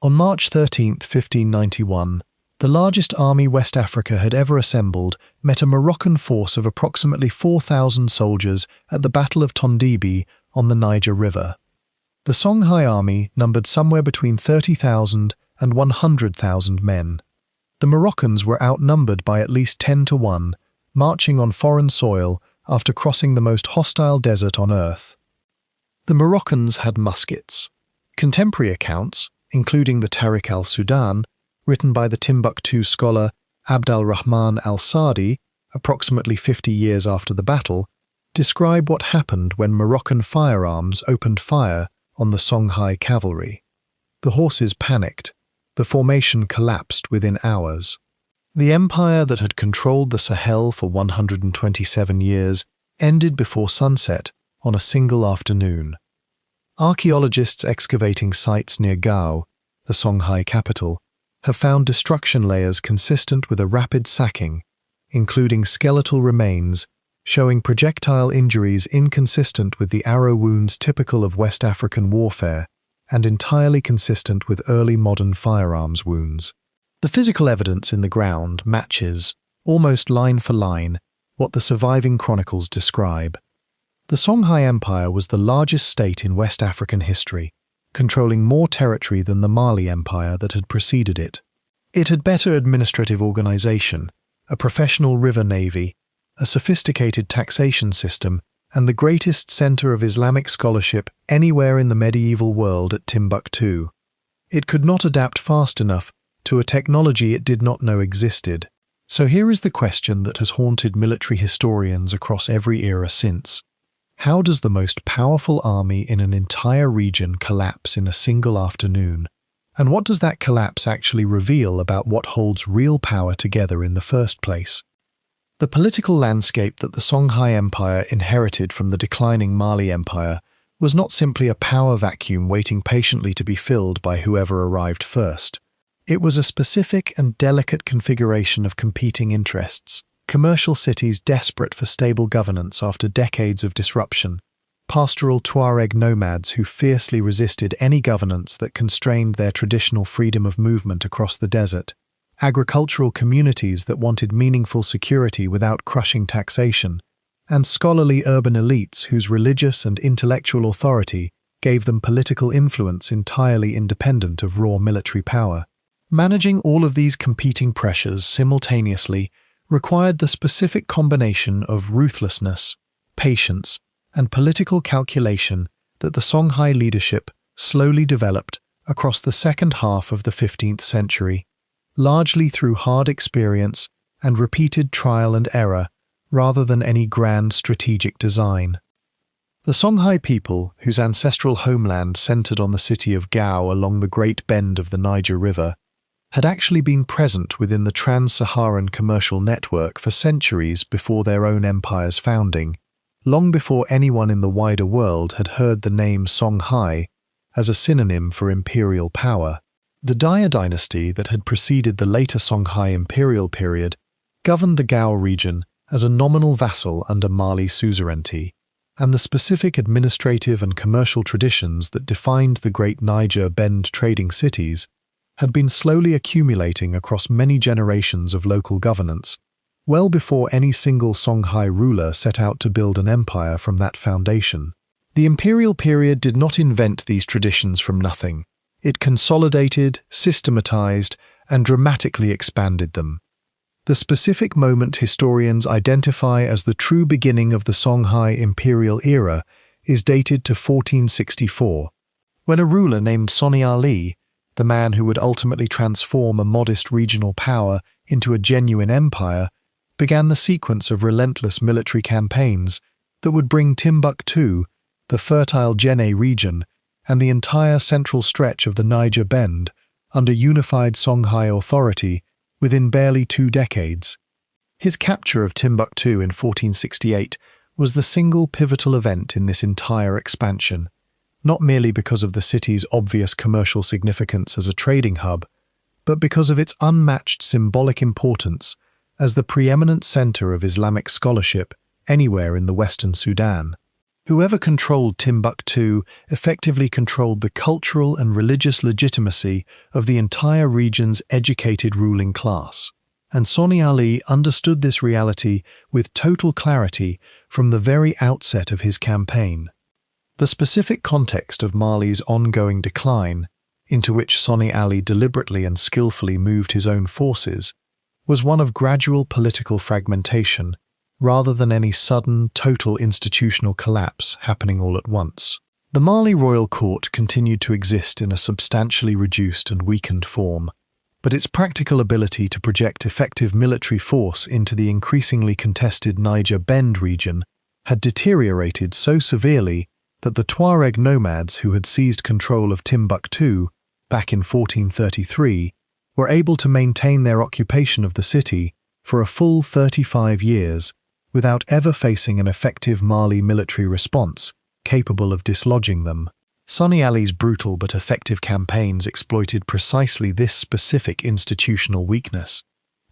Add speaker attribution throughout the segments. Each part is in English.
Speaker 1: On March 13, 1591, the largest army West Africa had ever assembled met a Moroccan force of approximately 4,000 soldiers at the Battle of Tondibi on the Niger River. The Songhai army numbered somewhere between 30,000 and 100,000 men. The Moroccans were outnumbered by at least 10 to 1, marching on foreign soil after crossing the most hostile desert on earth. The Moroccans had muskets. Contemporary accounts, including the Tariq al-Sudan, written by the Timbuktu scholar Abd al-Rahman al-Sadi, approximately 50 years after the battle, describe what happened when Moroccan firearms opened fire on the Songhai cavalry. The horses panicked. The formation collapsed within hours. The empire that had controlled the Sahel for 127 years ended before sunset on a single afternoon. Archaeologists excavating sites near Gao, the Songhai capital, have found destruction layers consistent with a rapid sacking, including skeletal remains showing projectile injuries inconsistent with the arrow wounds typical of West African warfare and entirely consistent with early modern firearms wounds. The physical evidence in the ground matches, almost line for line, what the surviving chronicles describe. The Songhai Empire was the largest state in West African history, controlling more territory than the Mali Empire that had preceded it. It had better administrative organization, a professional river navy, a sophisticated taxation system, and the greatest center of Islamic scholarship anywhere in the medieval world at Timbuktu. It could not adapt fast enough to a technology it did not know existed. So here is the question that has haunted military historians across every era since. How does the most powerful army in an entire region collapse in a single afternoon? And what does that collapse actually reveal about what holds real power together in the first place? The political landscape that the Songhai Empire inherited from the declining Mali Empire was not simply a power vacuum waiting patiently to be filled by whoever arrived first. It was a specific and delicate configuration of competing interests. Commercial cities desperate for stable governance after decades of disruption, pastoral Tuareg nomads who fiercely resisted any governance that constrained their traditional freedom of movement across the desert, agricultural communities that wanted meaningful security without crushing taxation, and scholarly urban elites whose religious and intellectual authority gave them political influence entirely independent of raw military power. Managing all of these competing pressures simultaneously required the specific combination of ruthlessness, patience, and political calculation that the Songhai leadership slowly developed across the second half of the 15th century, largely through hard experience and repeated trial and error rather than any grand strategic design. The Songhai people, whose ancestral homeland centered on the city of Gao along the Great Bend of the Niger River, had actually been present within the trans-Saharan commercial network for centuries before their own empire's founding, long before anyone in the wider world had heard the name Songhai as a synonym for imperial power. The Dia dynasty that had preceded the later Songhai imperial period governed the Gao region as a nominal vassal under Mali suzerainty, and the specific administrative and commercial traditions that defined the great Niger Bend trading cities had been slowly accumulating across many generations of local governance, well before any single Songhai ruler set out to build an empire from that foundation. The imperial period did not invent these traditions from nothing. It consolidated, systematized, and dramatically expanded them. The specific moment historians identify as the true beginning of the Songhai imperial era is dated to 1464, when a ruler named Sonni Ali, the man who would ultimately transform a modest regional power into a genuine empire, began the sequence of relentless military campaigns that would bring Timbuktu, the fertile Jenne region, and the entire central stretch of the Niger Bend under unified Songhai authority within barely 2 decades. His capture of Timbuktu in 1468 was the single pivotal event in this entire expansion, not merely because of the city's obvious commercial significance as a trading hub, but because of its unmatched symbolic importance as the preeminent center of Islamic scholarship anywhere in the Western Sudan. Whoever controlled Timbuktu effectively controlled the cultural and religious legitimacy of the entire region's educated ruling class. And Sonni Ali understood this reality with total clarity from the very outset of his campaign. The specific context of Mali's ongoing decline, into which Sonni Ali deliberately and skillfully moved his own forces, was one of gradual political fragmentation, rather than any sudden, total institutional collapse happening all at once. The Mali royal court continued to exist in a substantially reduced and weakened form, but its practical ability to project effective military force into the increasingly contested Niger Bend region had deteriorated so severely that the Tuareg nomads who had seized control of Timbuktu back in 1433 were able to maintain their occupation of the city for a full 35 years without ever facing an effective Mali military response capable of dislodging them. Sonni Ali's brutal but effective campaigns exploited precisely this specific institutional weakness,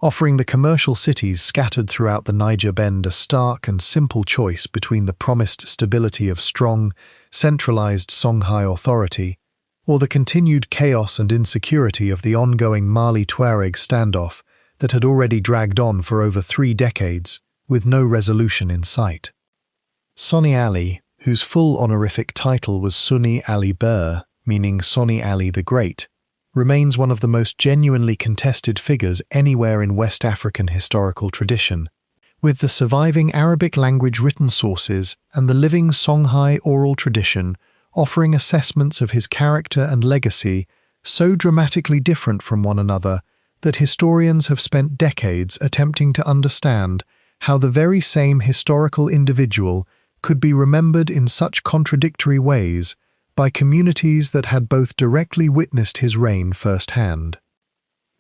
Speaker 1: offering the commercial cities scattered throughout the Niger Bend a stark and simple choice between the promised stability of strong, centralized Songhai authority or the continued chaos and insecurity of the ongoing Mali-Tuareg standoff that had already dragged on for over 3 decades, with no resolution in sight. Sonni Ali, whose full honorific title was Sonni Ali Ber, meaning Sonni Ali the Great, remains one of the most genuinely contested figures anywhere in West African historical tradition, with the surviving Arabic language written sources and the living Songhai oral tradition offering assessments of his character and legacy so dramatically different from one another that historians have spent decades attempting to understand how the very same historical individual could be remembered in such contradictory ways by communities that had both directly witnessed his reign firsthand.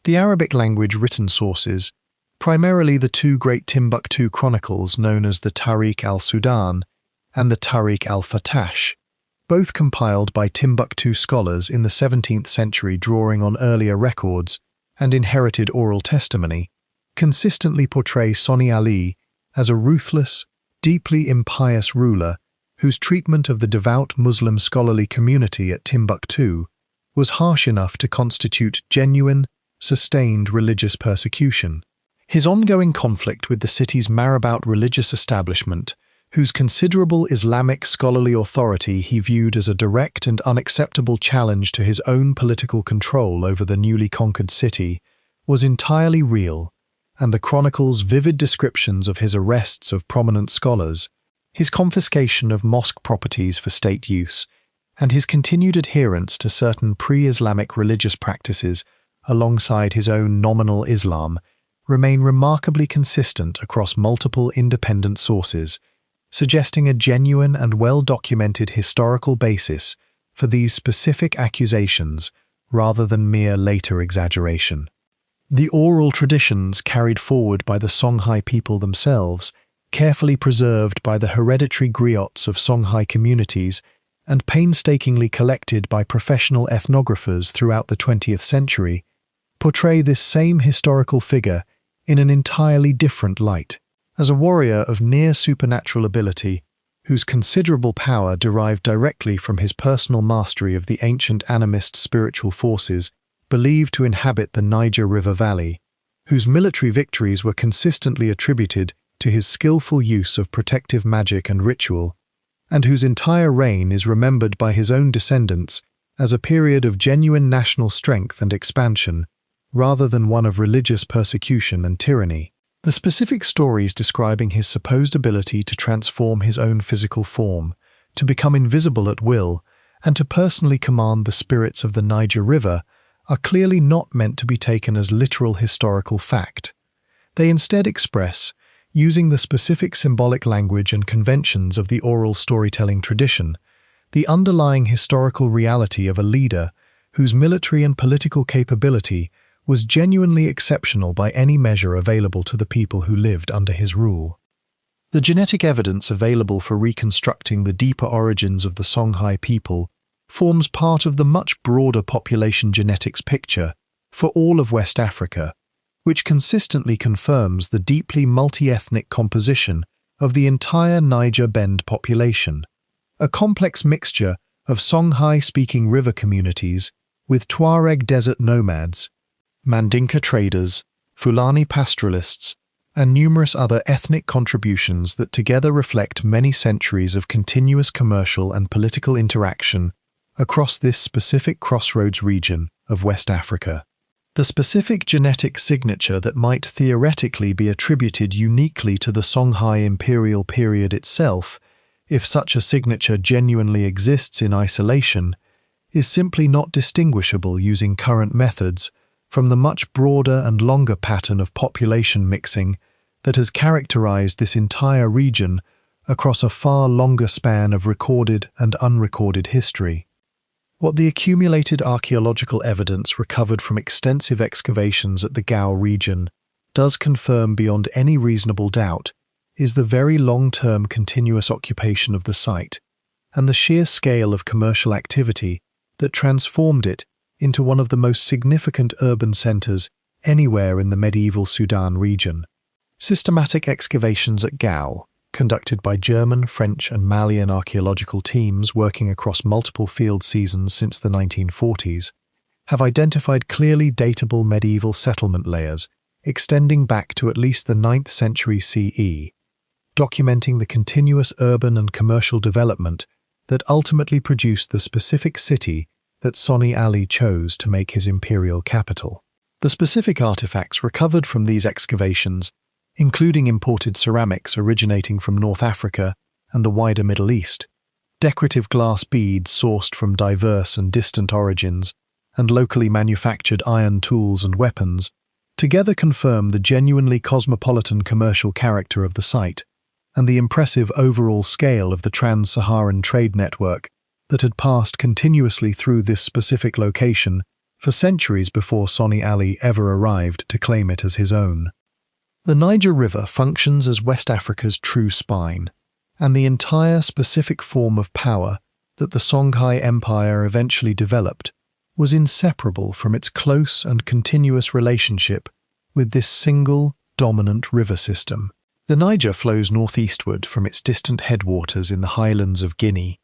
Speaker 1: The Arabic language written sources, primarily the 2 great Timbuktu chronicles known as the Tariq al-Sudan and the Tariq al-Fatash, both compiled by Timbuktu scholars in the 17th century drawing on earlier records and inherited oral testimony, consistently portray Sonni Ali as a ruthless, deeply impious ruler whose treatment of the devout Muslim scholarly community at Timbuktu was harsh enough to constitute genuine, sustained religious persecution. His ongoing conflict with the city's marabout religious establishment, whose considerable Islamic scholarly authority he viewed as a direct and unacceptable challenge to his own political control over the newly conquered city, was entirely real, and the chronicle's vivid descriptions of his arrests of prominent scholars, his confiscation of mosque properties for state use, and his continued adherence to certain pre-Islamic religious practices alongside his own nominal Islam, remain remarkably consistent across multiple independent sources, suggesting a genuine and well-documented historical basis for these specific accusations rather than mere later exaggeration. The oral traditions carried forward by the Songhai people themselves, carefully preserved by the hereditary griots of Songhai communities, and painstakingly collected by professional ethnographers throughout the 20th century, portray this same historical figure in an entirely different light. As a warrior of near-supernatural ability, whose considerable power derived directly from his personal mastery of the ancient animist spiritual forces believed to inhabit the Niger River Valley, whose military victories were consistently attributed to his skillful use of protective magic and ritual, and whose entire reign is remembered by his own descendants as a period of genuine national strength and expansion, rather than one of religious persecution and tyranny. The specific stories describing his supposed ability to transform his own physical form, to become invisible at will, and to personally command the spirits of the Niger River are clearly not meant to be taken as literal historical fact. They instead express, using the specific symbolic language and conventions of the oral storytelling tradition, the underlying historical reality of a leader whose military and political capability was genuinely exceptional by any measure available to the people who lived under his rule. The genetic evidence available for reconstructing the deeper origins of the Songhai people forms part of the much broader population genetics picture for all of West Africa, which consistently confirms the deeply multi-ethnic composition of the entire Niger Bend population. a complex mixture of Songhai-speaking river communities with Tuareg desert nomads, Mandinka traders, Fulani pastoralists, and numerous other ethnic contributions that together reflect many centuries of continuous commercial and political interaction across this specific crossroads region of West Africa. The specific genetic signature that might theoretically be attributed uniquely to the Songhai imperial period itself, if such a signature genuinely exists in isolation, is simply not distinguishable using current methods from the much broader and longer pattern of population mixing that has characterized this entire region across a far longer span of recorded and unrecorded history. What the accumulated archaeological evidence recovered from extensive excavations at the Gao region does confirm beyond any reasonable doubt is the very long-term continuous occupation of the site and the sheer scale of commercial activity that transformed it into one of the most significant urban centers anywhere in the medieval Sudan region. Systematic excavations at Gao, conducted by German, French, and Malian archaeological teams working across multiple field seasons since the 1940s, have identified clearly datable medieval settlement layers extending back to at least the 9th century CE, documenting the continuous urban and commercial development that ultimately produced the specific city that Sonni Ali chose to make his imperial capital. The specific artifacts recovered from these excavations, including imported ceramics originating from North Africa and the wider Middle East, decorative glass beads sourced from diverse and distant origins, and locally manufactured iron tools and weapons, together confirm the genuinely cosmopolitan commercial character of the site and the impressive overall scale of the trans-Saharan trade network that had passed continuously through this specific location for centuries before Sonni Ali ever arrived to claim it as his own. The Niger River functions as West Africa's true spine, and the entire specific form of power that the Songhai Empire eventually developed was inseparable from its close and continuous relationship with this single, dominant river system. The Niger flows northeastward from its distant headwaters in the highlands of Guinea,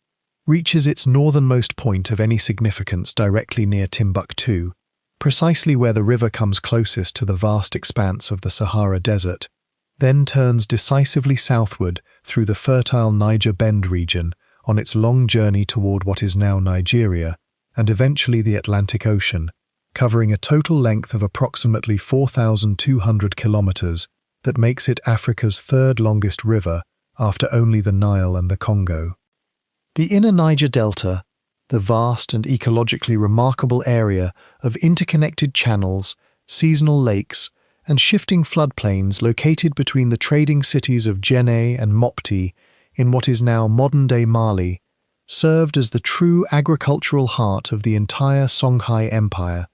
Speaker 1: reaches its northernmost point of any significance directly near Timbuktu, precisely where the river comes closest to the vast expanse of the Sahara Desert, then turns decisively southward through the fertile Niger Bend region on its long journey toward what is now Nigeria, and eventually the Atlantic Ocean, covering a total length of approximately 4,200 kilometers that makes it Africa's third longest river after only the Nile and the Congo. The inner Niger Delta, the vast and ecologically remarkable area of interconnected channels, seasonal lakes, and shifting floodplains located between the trading cities of Djenné and Mopti in what is now modern-day Mali, served as the true agricultural heart of the entire Songhai Empire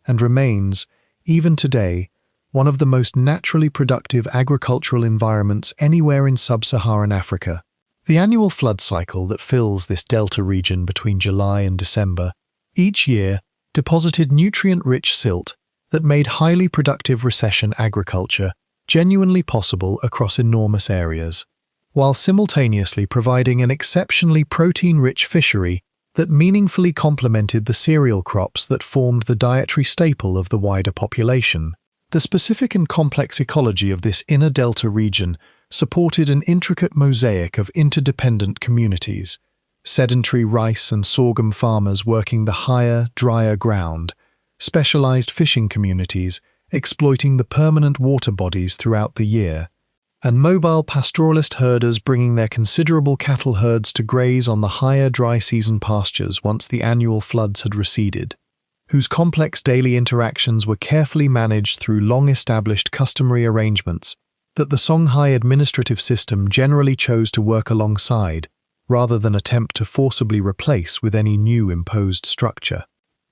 Speaker 1: and remains, even today, one of the most naturally productive agricultural environments anywhere in sub-Saharan Africa. The annual flood cycle that fills this delta region between July and December each year deposited nutrient-rich silt that made highly productive recession agriculture genuinely possible across enormous areas, while simultaneously providing an exceptionally protein-rich fishery that meaningfully complemented the cereal crops that formed the dietary staple of the wider population. The specific and complex ecology of this inner delta region supported an intricate mosaic of interdependent communities, sedentary rice and sorghum farmers working the higher, drier ground, specialized fishing communities exploiting the permanent water bodies throughout the year, and mobile pastoralist herders bringing their considerable cattle herds to graze on the higher dry season pastures once the annual floods had receded, whose complex daily interactions were carefully managed through long-established customary arrangements that the Songhai administrative system generally chose to work alongside, rather than attempt to forcibly replace with any new imposed structure.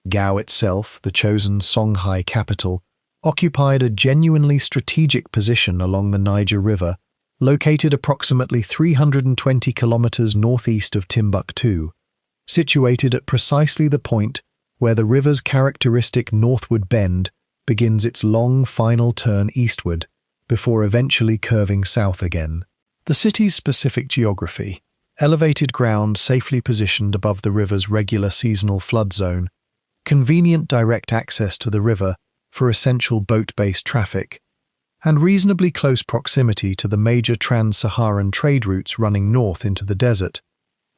Speaker 1: Gao itself, the chosen Songhai capital, occupied a genuinely strategic position along the Niger River, located approximately 320 kilometers northeast of Timbuktu, situated at precisely the point where the river's characteristic northward bend begins its long final turn eastward, before eventually curving south again. The city's specific geography, elevated ground safely positioned above the river's regular seasonal flood zone, convenient direct access to the river for essential boat-based traffic, and reasonably close proximity to the major trans-Saharan trade routes running north into the desert,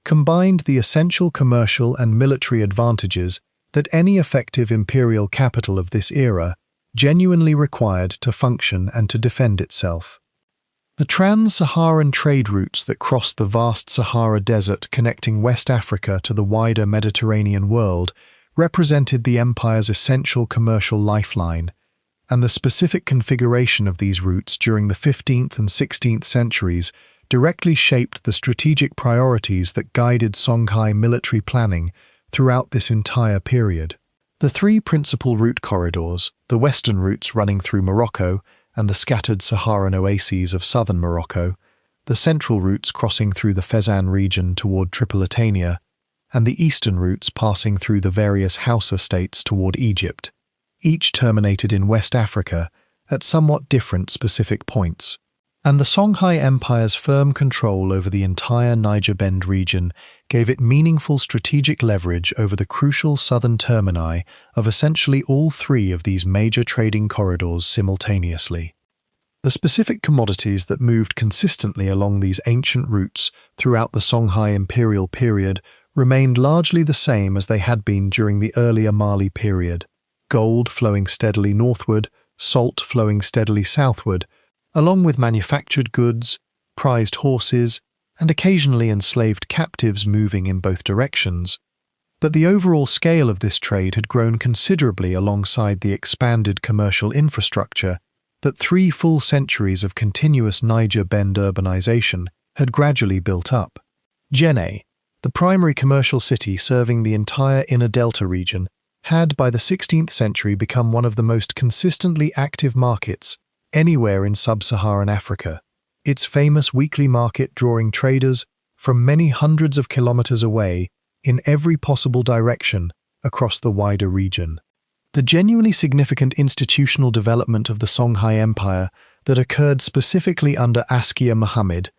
Speaker 1: combined the essential commercial and military advantages that any effective imperial capital of this era genuinely required to function and to defend itself. The trans-Saharan trade routes that crossed the vast Sahara Desert connecting West Africa to the wider Mediterranean world represented the empire's essential commercial lifeline, and the specific configuration of these routes during the 15th and 16th centuries directly shaped the strategic priorities that guided Songhai military planning throughout this entire period. The three principal route corridors, the western routes running through Morocco and the scattered Saharan oases of southern Morocco, the central routes crossing through the Fezzan region toward Tripolitania, and the eastern routes passing through the various Hausa states toward Egypt, each terminated in West Africa at somewhat different specific points. And the Songhai Empire's firm control over the entire Niger Bend region gave it meaningful strategic leverage over the crucial southern termini of essentially all three of these major trading corridors simultaneously. The specific commodities that moved consistently along these ancient routes throughout the Songhai imperial period remained largely the same as they had been during the earlier Mali period: gold flowing steadily northward, salt flowing steadily southward, along with manufactured goods, prized horses, and occasionally enslaved captives moving in both directions. But the overall scale of this trade had grown considerably alongside the expanded commercial infrastructure that 3 full centuries of continuous Niger Bend urbanization had gradually built up. Djenné, the primary commercial city serving the entire inner delta region, had by the 16th century become one of the most consistently active markets anywhere in sub-Saharan Africa, its famous weekly market drawing traders from many hundreds of kilometers away in every possible direction across the wider region. The genuinely significant institutional development of the Songhai Empire that occurred specifically under Askia Muhammad,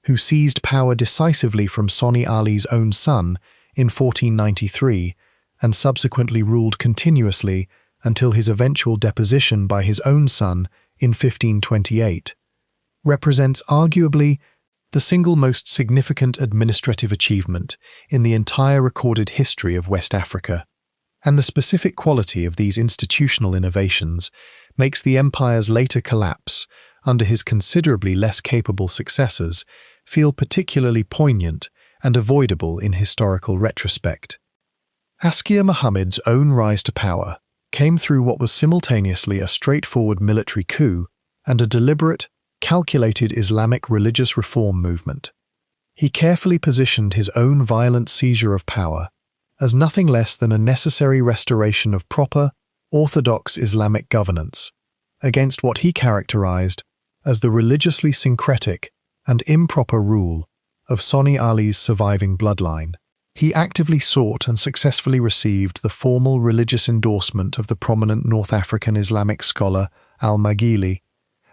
Speaker 1: who seized power decisively from Sonni Ali's own son in 1493 and subsequently ruled continuously until his eventual deposition by his own son in 1528, represents arguably the single most significant administrative achievement in the entire recorded history of West Africa, and the specific quality of these institutional innovations makes the empire's later collapse under his considerably less capable successors feel particularly poignant and avoidable in historical retrospect. Askia Muhammad's own rise to power came through what was simultaneously a straightforward military coup and a deliberate, calculated Islamic religious reform movement. He carefully positioned his own violent seizure of power as nothing less than a necessary restoration of proper, orthodox Islamic governance against what he characterized as the religiously syncretic and improper rule of Sonni Ali's surviving bloodline. He actively sought and successfully received the formal religious endorsement of the prominent North African Islamic scholar al-Maghili,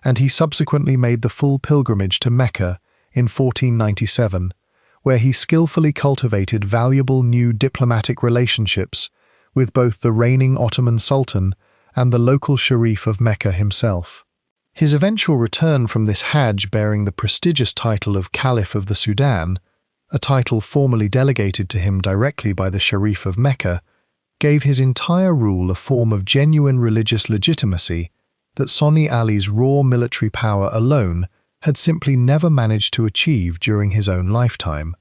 Speaker 1: and he subsequently made the full pilgrimage to Mecca in 1497, where he skillfully cultivated valuable new diplomatic relationships with both the reigning Ottoman Sultan and the local Sharif of Mecca himself. His eventual return from this Hajj bearing the prestigious title of Caliph of the Sudan, a title formally delegated to him directly by the Sharif of Mecca, gave his entire rule a form of genuine religious legitimacy that Sonni Ali's raw military power alone had simply never managed to achieve during his own lifetime.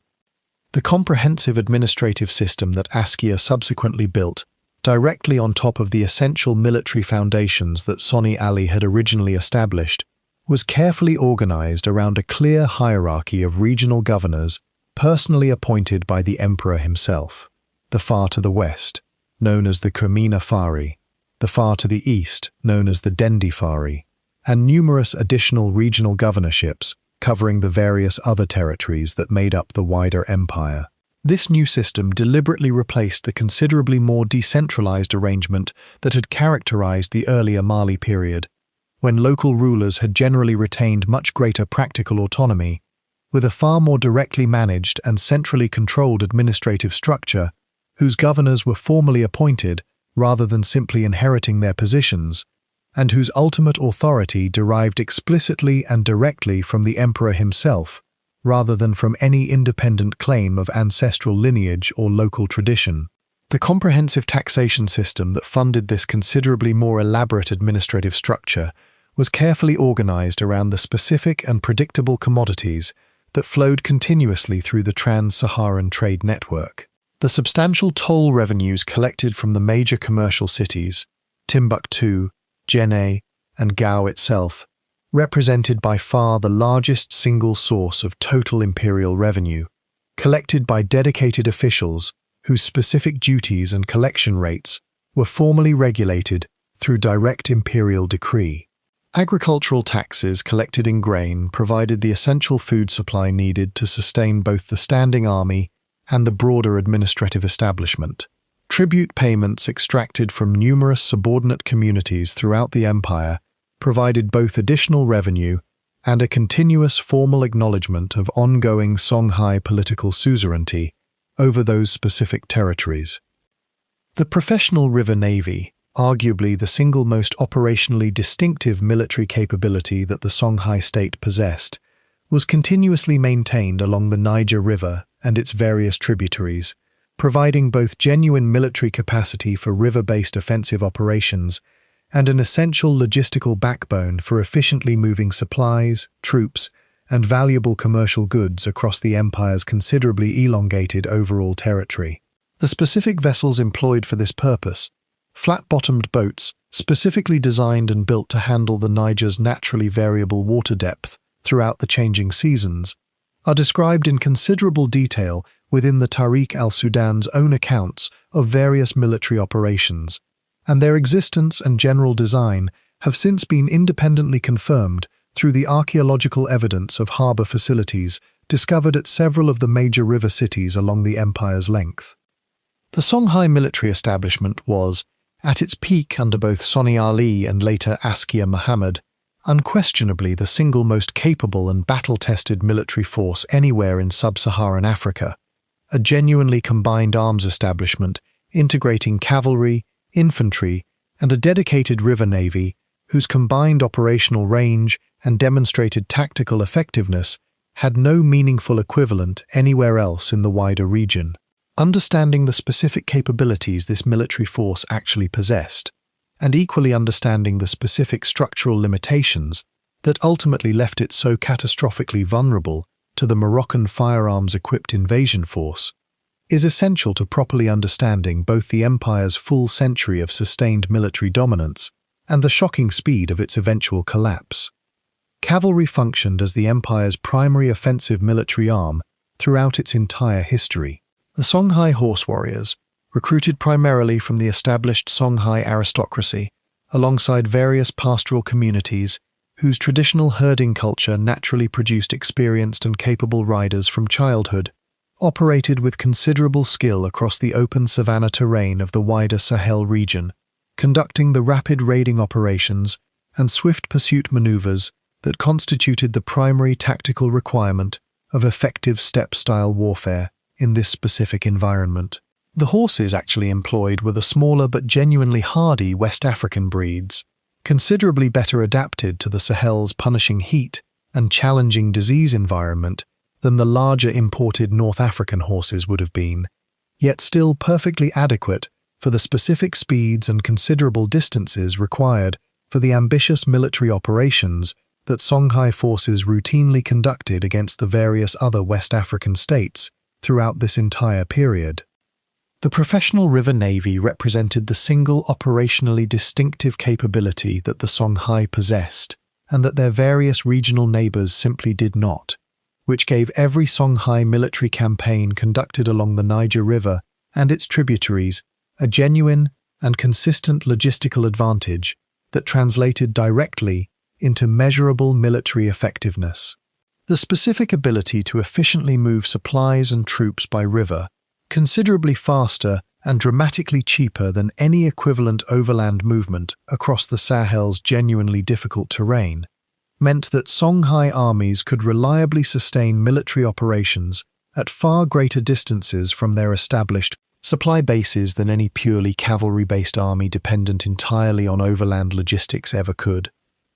Speaker 1: The comprehensive administrative system that Askia subsequently built, directly on top of the essential military foundations that Sonni Ali had originally established, was carefully organized around a clear hierarchy of regional governors personally appointed by the emperor himself: the far to the west, known as the Kumina Fari, the far to the east, known as the Dendi Fari, and numerous additional regional governorships covering the various other territories that made up the wider empire. This new system deliberately replaced the considerably more decentralized arrangement that had characterized the earlier Mali period, when local rulers had generally retained much greater practical autonomy, with a far more directly managed and centrally controlled administrative structure, whose governors were formally appointed rather than simply inheriting their positions, and whose ultimate authority derived explicitly and directly from the emperor himself, rather than from any independent claim of ancestral lineage or local tradition. The comprehensive taxation system that funded this considerably more elaborate administrative structure was carefully organized around the specific and predictable commodities that flowed continuously through the trans-Saharan trade network. The substantial toll revenues collected from the major commercial cities, Timbuktu, Jenne, and Gao itself, represented by far the largest single source of total imperial revenue, collected by dedicated officials whose specific duties and collection rates were formally regulated through direct imperial decree. Agricultural taxes collected in grain provided the essential food supply needed to sustain both the standing army and the broader administrative establishment. Tribute payments extracted from numerous subordinate communities throughout the empire provided both additional revenue and a continuous formal acknowledgement of ongoing Songhai political suzerainty over those specific territories. The professional river navy, arguably the single most operationally distinctive military capability that the Songhai state possessed, was continuously maintained along the Niger River and its various tributaries, providing both genuine military capacity for river-based offensive operations and an essential logistical backbone for efficiently moving supplies, troops, and valuable commercial goods across the empire's considerably elongated overall territory. The specific vessels employed for this purpose, flat-bottomed boats specifically designed and built to handle the Niger's naturally variable water depth throughout the changing seasons, are described in considerable detail within the Tariq al-Sudan's own accounts of various military operations, and their existence and general design have since been independently confirmed through the archaeological evidence of harbour facilities discovered at several of the major river cities along the empire's length. The Songhai military establishment was, at its peak under both Sonni Ali and later Askia Muhammad, unquestionably the single most capable and battle-tested military force anywhere in sub-Saharan Africa, a genuinely combined arms establishment integrating cavalry, infantry, and a dedicated river navy whose combined operational range and demonstrated tactical effectiveness had no meaningful equivalent anywhere else in the wider region. Understanding the specific capabilities this military force actually possessed, and equally understanding the specific structural limitations that ultimately left it so catastrophically vulnerable to the Moroccan firearms-equipped invasion force, is essential to properly understanding both the empire's full century of sustained military dominance and the shocking speed of its eventual collapse. Cavalry functioned as the empire's primary offensive military arm throughout its entire history. The Songhai horse warriors, recruited primarily from the established Songhai aristocracy, alongside various pastoral communities whose traditional herding culture naturally produced experienced and capable riders from childhood, operated with considerable skill across the open savanna terrain of the wider Sahel region, conducting the rapid raiding operations and swift pursuit maneuvers that constituted the primary tactical requirement of effective steppe-style warfare in this specific environment. The horses actually employed were the smaller but genuinely hardy West African breeds, considerably better adapted to the Sahel's punishing heat and challenging disease environment than the larger imported North African horses would have been, yet still perfectly adequate for the specific speeds and considerable distances required for the ambitious military operations that Songhai forces routinely conducted against the various other West African states throughout this entire period. The professional river navy represented the single operationally distinctive capability that the Songhai possessed, and that their various regional neighbours simply did not, which gave every Songhai military campaign conducted along the Niger River and its tributaries a genuine and consistent logistical advantage that translated directly into measurable military effectiveness. The specific ability to efficiently move supplies and troops by river, considerably faster and dramatically cheaper than any equivalent overland movement across the Sahel's genuinely difficult terrain, meant that Songhai armies could reliably sustain military operations at far greater distances from their established supply bases than any purely cavalry-based army dependent entirely on overland logistics ever could,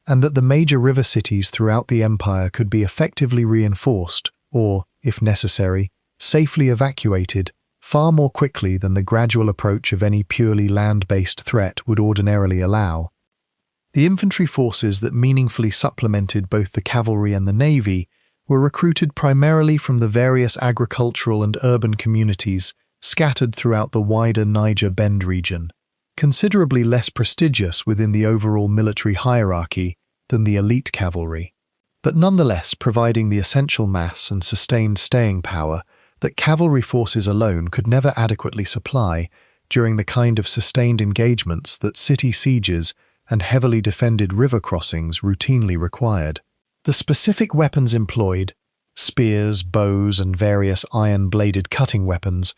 Speaker 1: and that the major river cities throughout the empire could be effectively reinforced or, if necessary, safely evacuated far more quickly than the gradual approach of any purely land-based threat would ordinarily allow. The infantry forces that meaningfully supplemented both the cavalry and the navy were recruited primarily from the various agricultural and urban communities scattered throughout the wider Niger Bend region, considerably less prestigious within the overall military hierarchy than the elite cavalry, but nonetheless providing the essential mass and sustained staying power that cavalry forces alone could never adequately supply during the kind of sustained engagements that city sieges and heavily defended river crossings routinely required. The specific weapons employed, spears, bows, and various iron-bladed cutting weapons,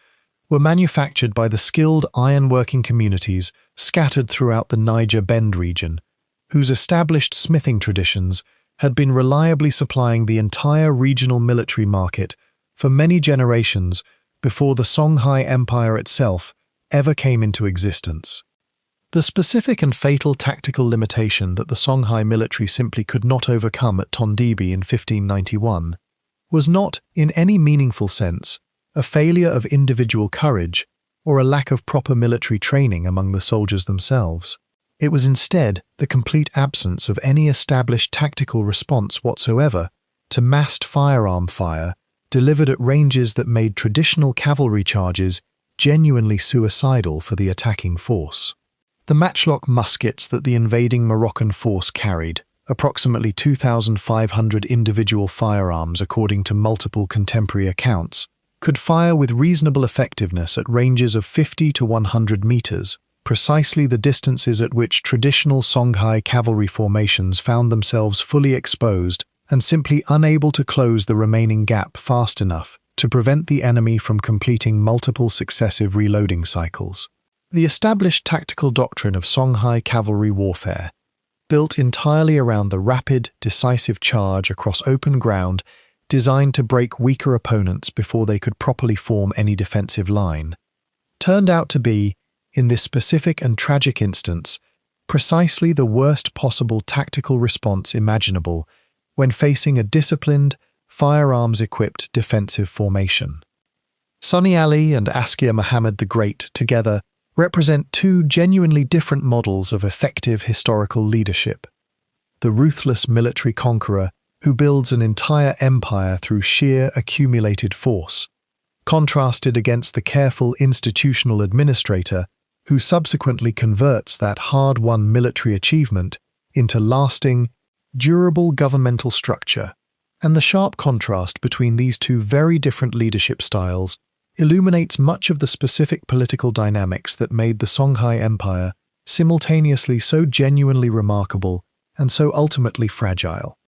Speaker 1: were manufactured by the skilled ironworking communities scattered throughout the Niger Bend region, whose established smithing traditions had been reliably supplying the entire regional military market for many generations before the Songhai Empire itself ever came into existence. The specific and fatal tactical limitation that the Songhai military simply could not overcome at Tondibi in 1591 was not, in any meaningful sense, a failure of individual courage or a lack of proper military training among the soldiers themselves. It was instead the complete absence of any established tactical response whatsoever to massed firearm fire delivered at ranges that made traditional cavalry charges genuinely suicidal for the attacking force. The matchlock muskets that the invading Moroccan force carried, approximately 2,500 individual firearms according to multiple contemporary accounts, could fire with reasonable effectiveness at ranges of 50 to 100 meters, precisely the distances at which traditional Songhai cavalry formations found themselves fully exposed and simply unable to close the remaining gap fast enough to prevent the enemy from completing multiple successive reloading cycles. The established tactical doctrine of Songhai cavalry warfare, built entirely around the rapid, decisive charge across open ground designed to break weaker opponents before they could properly form any defensive line, turned out to be, in this specific and tragic instance, precisely the worst possible tactical response imaginable when facing a disciplined, firearms-equipped defensive formation. Sonni Ali and Askia Muhammad the Great together represent two genuinely different models of effective historical leadership. The ruthless military conqueror who builds an entire empire through sheer accumulated force, contrasted against the careful institutional administrator who subsequently converts that hard-won military achievement into lasting, durable governmental structure. And the sharp contrast between these two very different leadership styles illuminates much of the specific political dynamics that made the Songhai Empire simultaneously so genuinely remarkable and so ultimately fragile.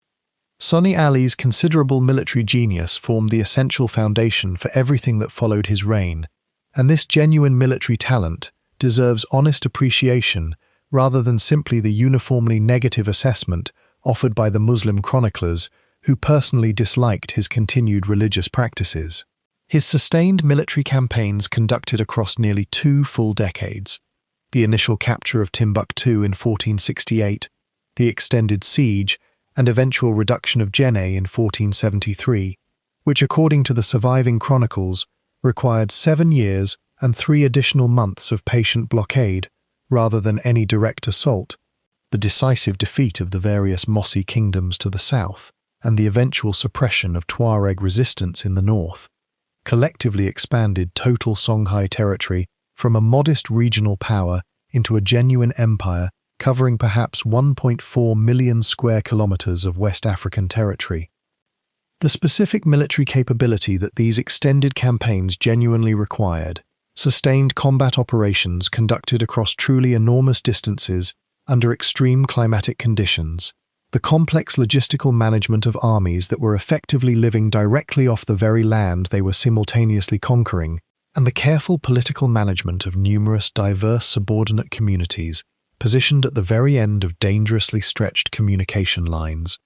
Speaker 1: Sonni Ali's considerable military genius formed the essential foundation for everything that followed his reign, and this genuine military talent deserves honest appreciation rather than simply the uniformly negative assessment offered by the Muslim chroniclers who personally disliked his continued religious practices. His sustained military campaigns conducted across nearly 2 full decades, the initial capture of Timbuktu in 1468, the extended siege and eventual reduction of Jenne in 1473, which according to the surviving chronicles required 7 years and 3 additional months of patient blockade rather than any direct assault, the decisive defeat of the various Mossi kingdoms to the south, and the eventual suppression of Tuareg resistance in the north, collectively expanded total Songhai territory from a modest regional power into a genuine empire covering perhaps 1.4 million square kilometers of West African territory. The specific military capability that these extended campaigns genuinely required, sustained combat operations conducted across truly enormous distances under extreme climatic conditions, the complex logistical management of armies that were effectively living directly off the very land they were simultaneously conquering, and the careful political management of numerous diverse subordinate communities positioned at the very end of dangerously stretched communication lines,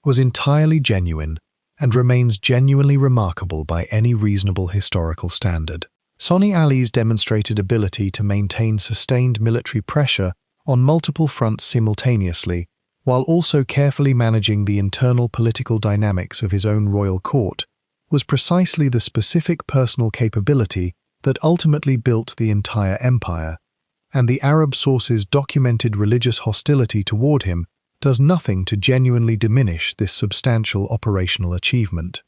Speaker 1: was entirely genuine and remains genuinely remarkable by any reasonable historical standard. Sonni Ali's demonstrated ability to maintain sustained military pressure on multiple fronts simultaneously, while also carefully managing the internal political dynamics of his own royal court, was precisely the specific personal capability that ultimately built the entire empire, and the Arab sources' documented religious hostility toward him does nothing to genuinely diminish this substantial operational achievement.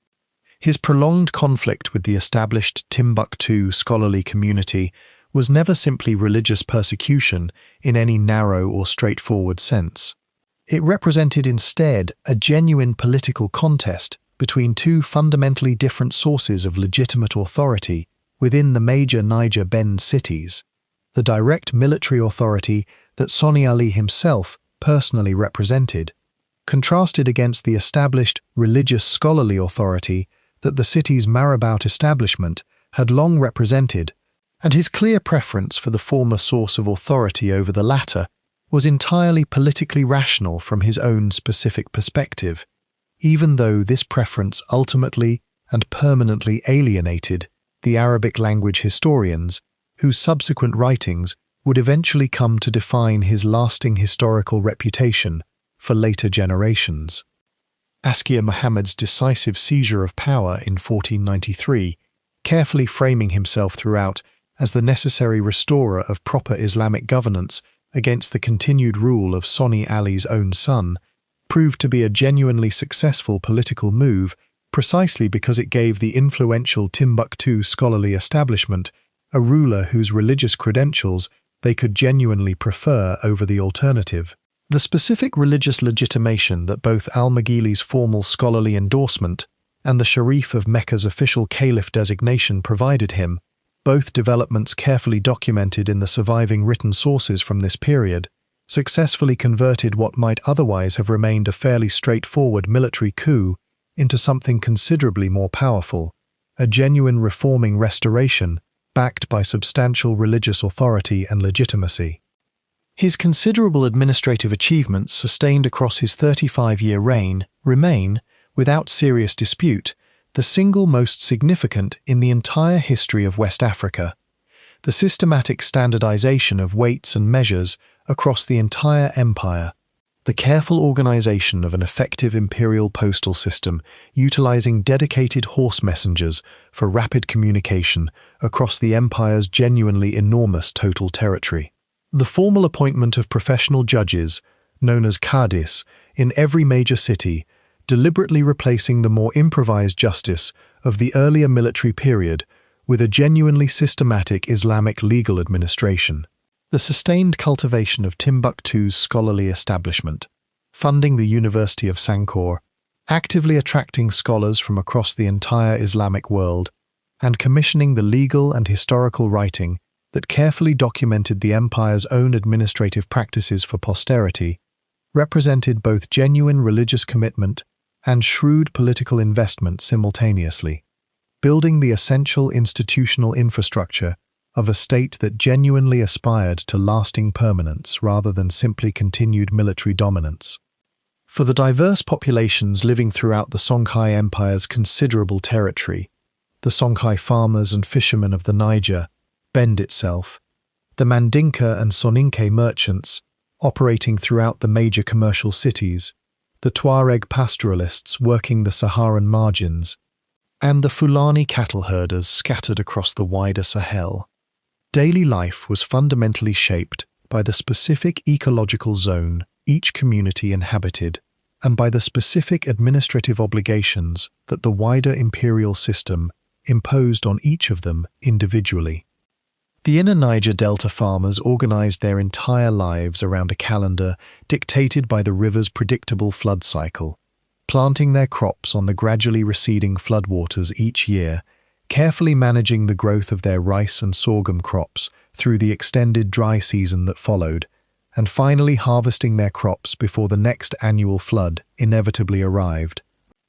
Speaker 1: His prolonged conflict with the established Timbuktu scholarly community was never simply religious persecution in any narrow or straightforward sense. It represented instead a genuine political contest between two fundamentally different sources of legitimate authority within the major Niger Bend cities: the direct military authority that Sonni Ali himself personally represented, contrasted against the established religious scholarly authority that the city's marabout establishment had long represented, and his clear preference for the former source of authority over the latter was entirely politically rational from his own specific perspective, even though this preference ultimately and permanently alienated the Arabic language historians whose subsequent writings would eventually come to define his lasting historical reputation for later generations. Askia Muhammad's decisive seizure of power in 1493, carefully framing himself throughout as the necessary restorer of proper Islamic governance against the continued rule of Sonni Ali's own son, proved to be a genuinely successful political move precisely because it gave the influential Timbuktu scholarly establishment a ruler whose religious credentials they could genuinely prefer over the alternative. The specific religious legitimation that both al-Maghili's formal scholarly endorsement and the Sharif of Mecca's official caliph designation provided him, both developments carefully documented in the surviving written sources from this period, successfully converted what might otherwise have remained a fairly straightforward military coup into something considerably more powerful, a genuine reforming restoration backed by substantial religious authority and legitimacy. His considerable administrative achievements sustained across his 35-year reign remain, without serious dispute, the single most significant in the entire history of West Africa. The systematic standardization of weights and measures across the entire empire, the careful organization of an effective imperial postal system utilizing dedicated horse messengers for rapid communication across the empire's genuinely enormous total territory. The formal appointment of professional judges, known as qadis, in every major city, deliberately replacing the more improvised justice of the earlier military period with a genuinely systematic Islamic legal administration. The sustained cultivation of Timbuktu's scholarly establishment, funding the University of Sankore, actively attracting scholars from across the entire Islamic world, and commissioning the legal and historical writing that carefully documented the empire's own administrative practices for posterity, represented both genuine religious commitment and shrewd political investment simultaneously, building the essential institutional infrastructure of a state that genuinely aspired to lasting permanence rather than simply continued military dominance. For the diverse populations living throughout the Songhai Empire's considerable territory, the Songhai farmers and fishermen of the Niger Bend itself, the Mandinka and Soninke merchants operating throughout the major commercial cities, the Tuareg pastoralists working the Saharan margins, and the Fulani cattle herders scattered across the wider Sahel. Daily life was fundamentally shaped by the specific ecological zone each community inhabited, and by the specific administrative obligations that the wider imperial system imposed on each of them individually. The inner Niger Delta farmers organized their entire lives around a calendar dictated by the river's predictable flood cycle, planting their crops on the gradually receding floodwaters each year, carefully managing the growth of their rice and sorghum crops through the extended dry season that followed, and finally harvesting their crops before the next annual flood inevitably arrived.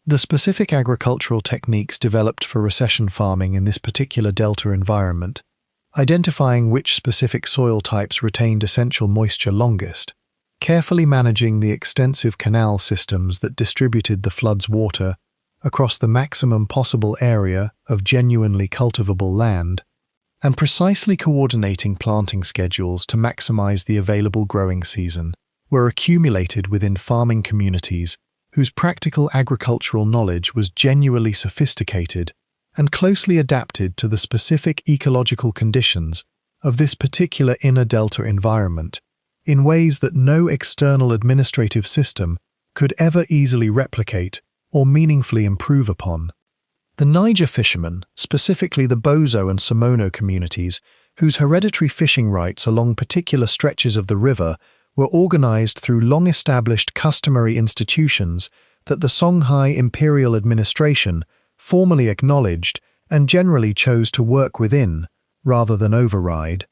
Speaker 1: The specific agricultural techniques developed for recession farming in this particular delta environment, identifying which specific soil types retained essential moisture longest, carefully managing the extensive canal systems that distributed the flood's water across the maximum possible area of genuinely cultivable land, and precisely coordinating planting schedules to maximize the available growing season, were accumulated within farming communities whose practical agricultural knowledge was genuinely sophisticated and closely adapted to the specific ecological conditions of this particular inner delta environment in ways that no external administrative system could ever easily replicate or meaningfully improve upon. The Niger fishermen, specifically the Bozo and Somono communities, whose hereditary fishing rights along particular stretches of the river were organized through long-established customary institutions that the Songhai Imperial administration formally acknowledged and generally chose to work within, rather than override,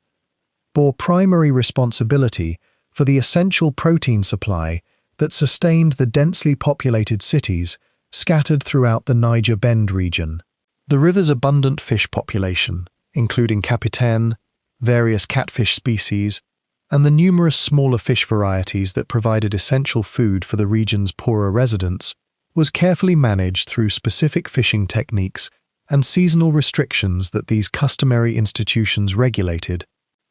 Speaker 1: bore primary responsibility for the essential protein supply that sustained the densely populated cities scattered throughout the Niger Bend region. The river's abundant fish population, including capitaine, various catfish species, and the numerous smaller fish varieties that provided essential food for the region's poorer residents, was carefully managed through specific fishing techniques and seasonal restrictions that these customary institutions regulated,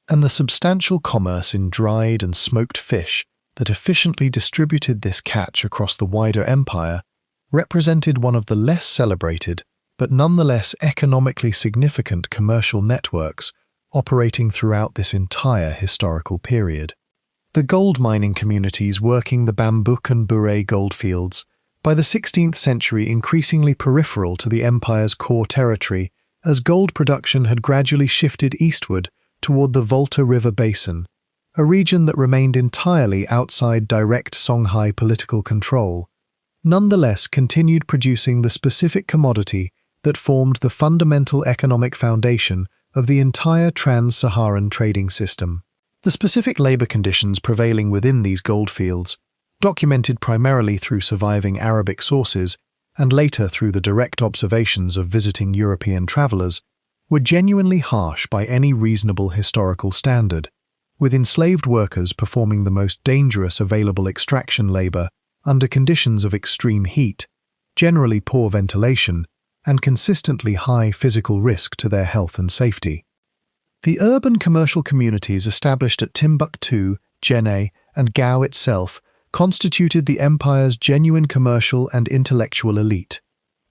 Speaker 1: and the substantial commerce in dried and smoked fish that efficiently distributed this catch across the wider empire represented one of the less celebrated but nonetheless economically significant commercial networks operating throughout this entire historical period. The gold mining communities working the Bambouk and Bouré goldfields, by the 16th century increasingly peripheral to the empire's core territory as gold production had gradually shifted eastward toward the Volta River basin, a region that remained entirely outside direct Songhai political control, nonetheless continued producing the specific commodity that formed the fundamental economic foundation of the entire trans-Saharan trading system. The specific labor conditions prevailing within these goldfields, documented primarily through surviving Arabic sources and later through the direct observations of visiting European travelers, were genuinely harsh by any reasonable historical standard, with enslaved workers performing the most dangerous available extraction labor under conditions of extreme heat, generally poor ventilation, and consistently high physical risk to their health and safety. The urban commercial communities established at Timbuktu, Djenné, and Gao itself constituted the empire's genuine commercial and intellectual elite,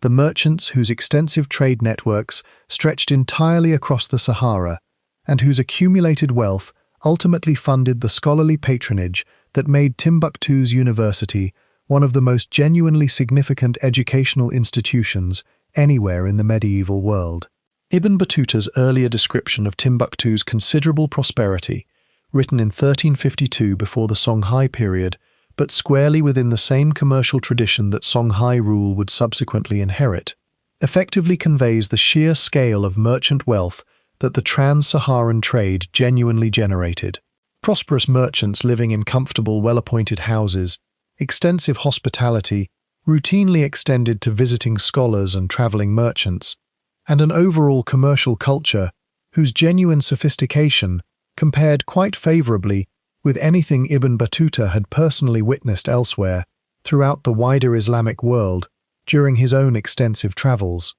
Speaker 1: the merchants whose extensive trade networks stretched entirely across the Sahara and whose accumulated wealth ultimately funded the scholarly patronage that made Timbuktu's university one of the most genuinely significant educational institutions anywhere in the medieval world. Ibn Battuta's earlier description of Timbuktu's considerable prosperity, written in 1352 before the Songhai period, but squarely within the same commercial tradition that Songhai rule would subsequently inherit, effectively conveys the sheer scale of merchant wealth that the trans-Saharan trade genuinely generated. Prosperous merchants living in comfortable, well-appointed houses, extensive hospitality, routinely extended to visiting scholars and traveling merchants, and an overall commercial culture whose genuine sophistication compared quite favorably with anything Ibn Battuta had personally witnessed elsewhere throughout the wider Islamic world during his own extensive travels.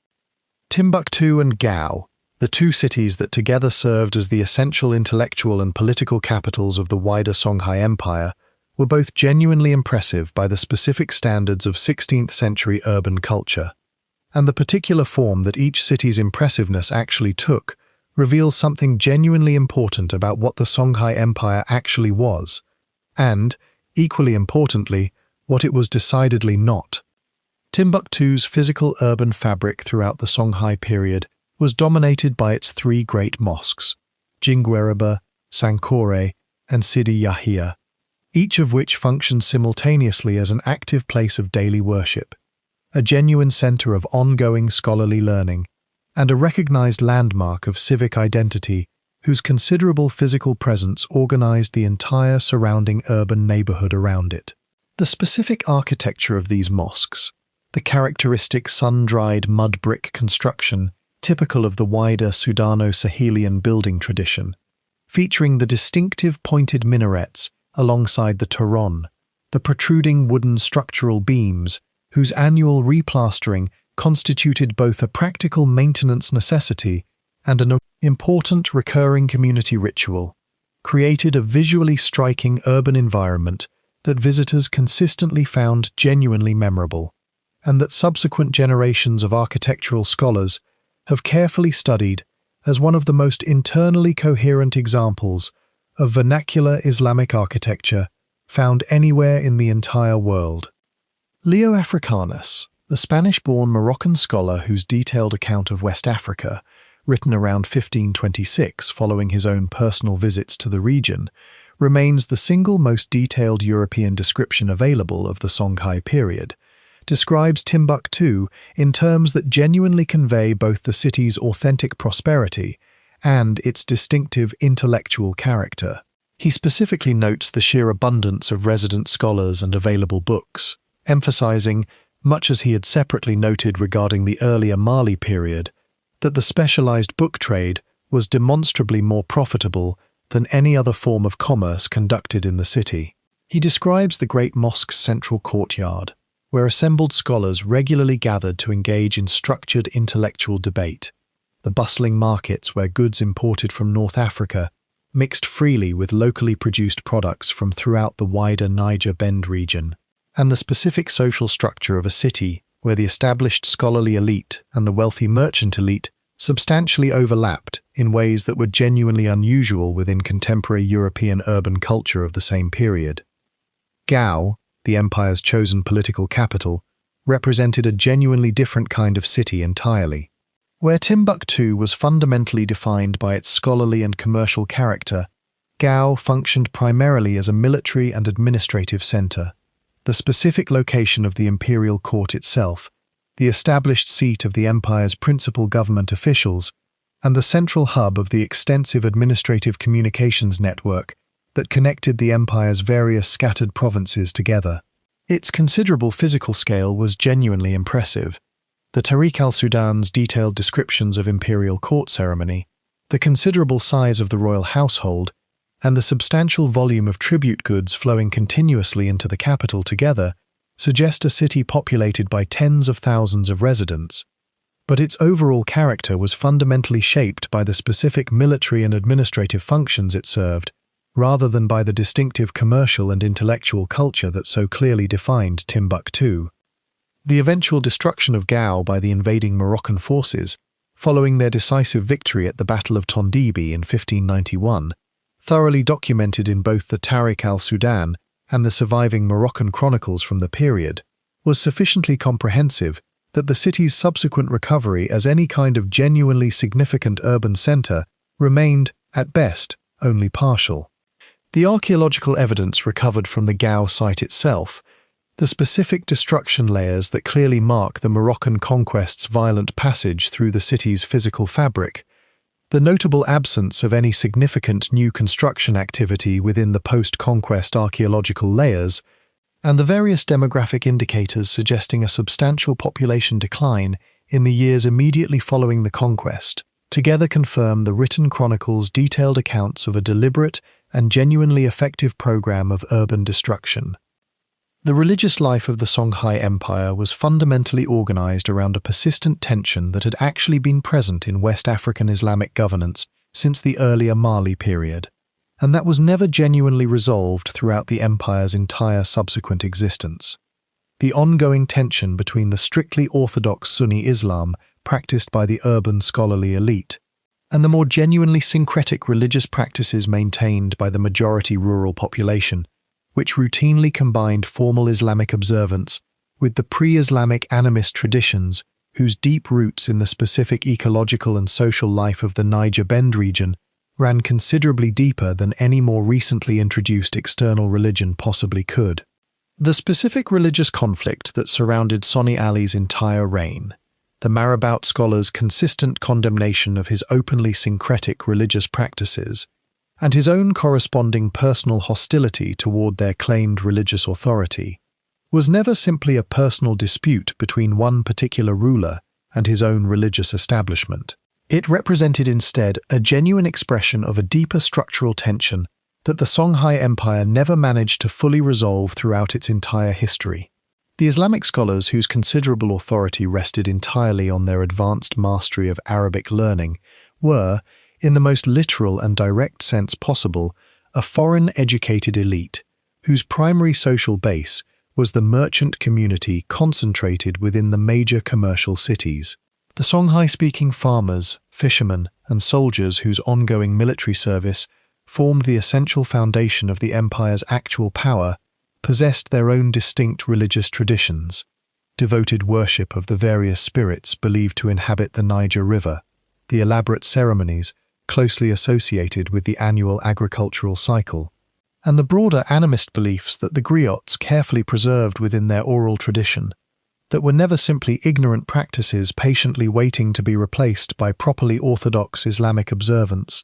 Speaker 1: Timbuktu and Gao, the two cities that together served as the essential intellectual and political capitals of the wider Songhai Empire, were both genuinely impressive by the specific standards of 16th century urban culture, and the particular form that each city's impressiveness actually took reveals something genuinely important about what the Songhai Empire actually was, and, equally importantly, what it was decidedly not. Timbuktu's physical urban fabric throughout the Songhai period was dominated by its three great mosques, Jingueriba, Sankore, and Sidi Yahya, each of which functioned simultaneously as an active place of daily worship, a genuine center of ongoing scholarly learning, and a recognized landmark of civic identity whose considerable physical presence organized the entire surrounding urban neighborhood around it. The specific architecture of these mosques, the characteristic sun-dried mud brick construction typical of the wider Sudano-Sahelian building tradition, featuring the distinctive pointed minarets alongside the Turon, the protruding wooden structural beams, whose annual replastering constituted both a practical maintenance necessity and an important recurring community ritual, created a visually striking urban environment that visitors consistently found genuinely memorable, and that subsequent generations of architectural scholars have carefully studied as one of the most internally coherent examples of vernacular Islamic architecture found anywhere in the entire world. Leo Africanus, the Spanish-born Moroccan scholar whose detailed account of West Africa, written around 1526 following his own personal visits to the region, remains the single most detailed European description available of the Songhai period, describes Timbuktu in terms that genuinely convey both the city's authentic prosperity and its distinctive intellectual character. He specifically notes the sheer abundance of resident scholars and available books, emphasizing, much as he had separately noted regarding the earlier Mali period, that the specialized book trade was demonstrably more profitable than any other form of commerce conducted in the city. He describes the great mosque's central courtyard, where assembled scholars regularly gathered to engage in structured intellectual debate, the bustling markets where goods imported from North Africa mixed freely with locally produced products from throughout the wider Niger Bend region, and the specific social structure of a city where the established scholarly elite and the wealthy merchant elite substantially overlapped in ways that were genuinely unusual within contemporary European urban culture of the same period. Gao, the empire's chosen political capital, represented a genuinely different kind of city entirely. Where Timbuktu was fundamentally defined by its scholarly and commercial character, Gao functioned primarily as a military and administrative center, the specific location of the imperial court itself, the established seat of the empire's principal government officials, and the central hub of the extensive administrative communications network that connected the empire's various scattered provinces together. Its considerable physical scale was genuinely impressive. The Tariq al-Sudan's detailed descriptions of imperial court ceremony, the considerable size of the royal household, and the substantial volume of tribute goods flowing continuously into the capital together suggest a city populated by tens of thousands of residents. But its overall character was fundamentally shaped by the specific military and administrative functions it served, rather than by the distinctive commercial and intellectual culture that so clearly defined Timbuktu. The eventual destruction of Gao by the invading Moroccan forces, following their decisive victory at the Battle of Tondibi in 1591, thoroughly documented in both the Tariq al-Sudan and the surviving Moroccan chronicles from the period, was sufficiently comprehensive that the city's subsequent recovery as any kind of genuinely significant urban center remained, at best, only partial. The archaeological evidence recovered from the Gao site itself, the specific destruction layers that clearly mark the Moroccan conquest's violent passage through the city's physical fabric, the notable absence of any significant new construction activity within the post-conquest archaeological layers, and the various demographic indicators suggesting a substantial population decline in the years immediately following the conquest, together confirm the written chronicles' detailed accounts of a deliberate and genuinely effective program of urban destruction. The religious life of the Songhai Empire was fundamentally organized around a persistent tension that had actually been present in West African Islamic governance since the earlier Mali period, and that was never genuinely resolved throughout the empire's entire subsequent existence. The ongoing tension between the strictly orthodox Sunni Islam practiced by the urban scholarly elite and the more genuinely syncretic religious practices maintained by the majority rural population, which routinely combined formal Islamic observance with the pre-Islamic animist traditions whose deep roots in the specific ecological and social life of the Niger Bend region ran considerably deeper than any more recently introduced external religion possibly could. The specific religious conflict that surrounded Sonni Ali's entire reign, the Marabout scholar's consistent condemnation of his openly syncretic religious practices, and his own corresponding personal hostility toward their claimed religious authority, was never simply a personal dispute between one particular ruler and his own religious establishment. It represented instead a genuine expression of a deeper structural tension that the Songhai Empire never managed to fully resolve throughout its entire history. The Islamic scholars, whose considerable authority rested entirely on their advanced mastery of Arabic learning, were, in the most literal and direct sense possible, a foreign-educated elite, whose primary social base was the merchant community concentrated within the major commercial cities. The Songhai-speaking farmers, fishermen, and soldiers whose ongoing military service formed the essential foundation of the empire's actual power possessed their own distinct religious traditions, devoted worship of the various spirits believed to inhabit the Niger River, the elaborate ceremonies closely associated with the annual agricultural cycle, and the broader animist beliefs that the griots carefully preserved within their oral tradition, that were never simply ignorant practices patiently waiting to be replaced by properly orthodox Islamic observance.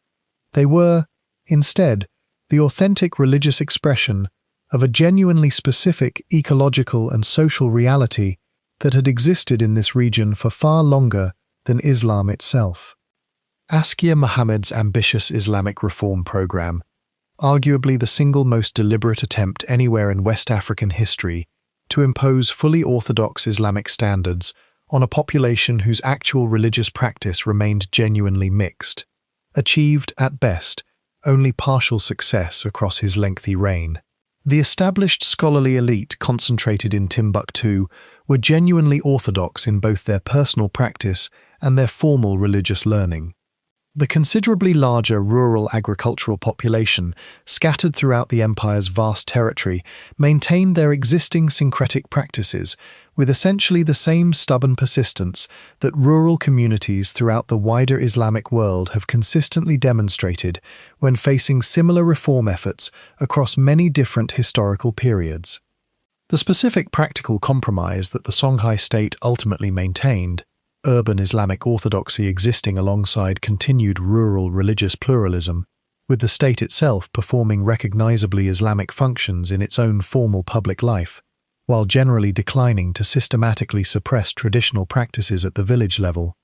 Speaker 1: They were, instead, the authentic religious expression of a genuinely specific ecological and social reality that had existed in this region for far longer than Islam itself. Askia Muhammad's ambitious Islamic reform program, arguably the single most deliberate attempt anywhere in West African history to impose fully orthodox Islamic standards on a population whose actual religious practice remained genuinely mixed, achieved, at best, only partial success across his lengthy reign. The established scholarly elite concentrated in Timbuktu were genuinely orthodox in both their personal practice and their formal religious learning. The considerably larger rural agricultural population, scattered throughout the empire's vast territory, maintained their existing syncretic practices with essentially the same stubborn persistence that rural communities throughout the wider Islamic world have consistently demonstrated when facing similar reform efforts across many different historical periods. The specific practical compromise that the Songhai state ultimately maintained, urban Islamic orthodoxy existing alongside continued rural religious pluralism, with the state itself performing recognizably Islamic functions in its own formal public life, while generally declining to systematically suppress traditional practices at the village level,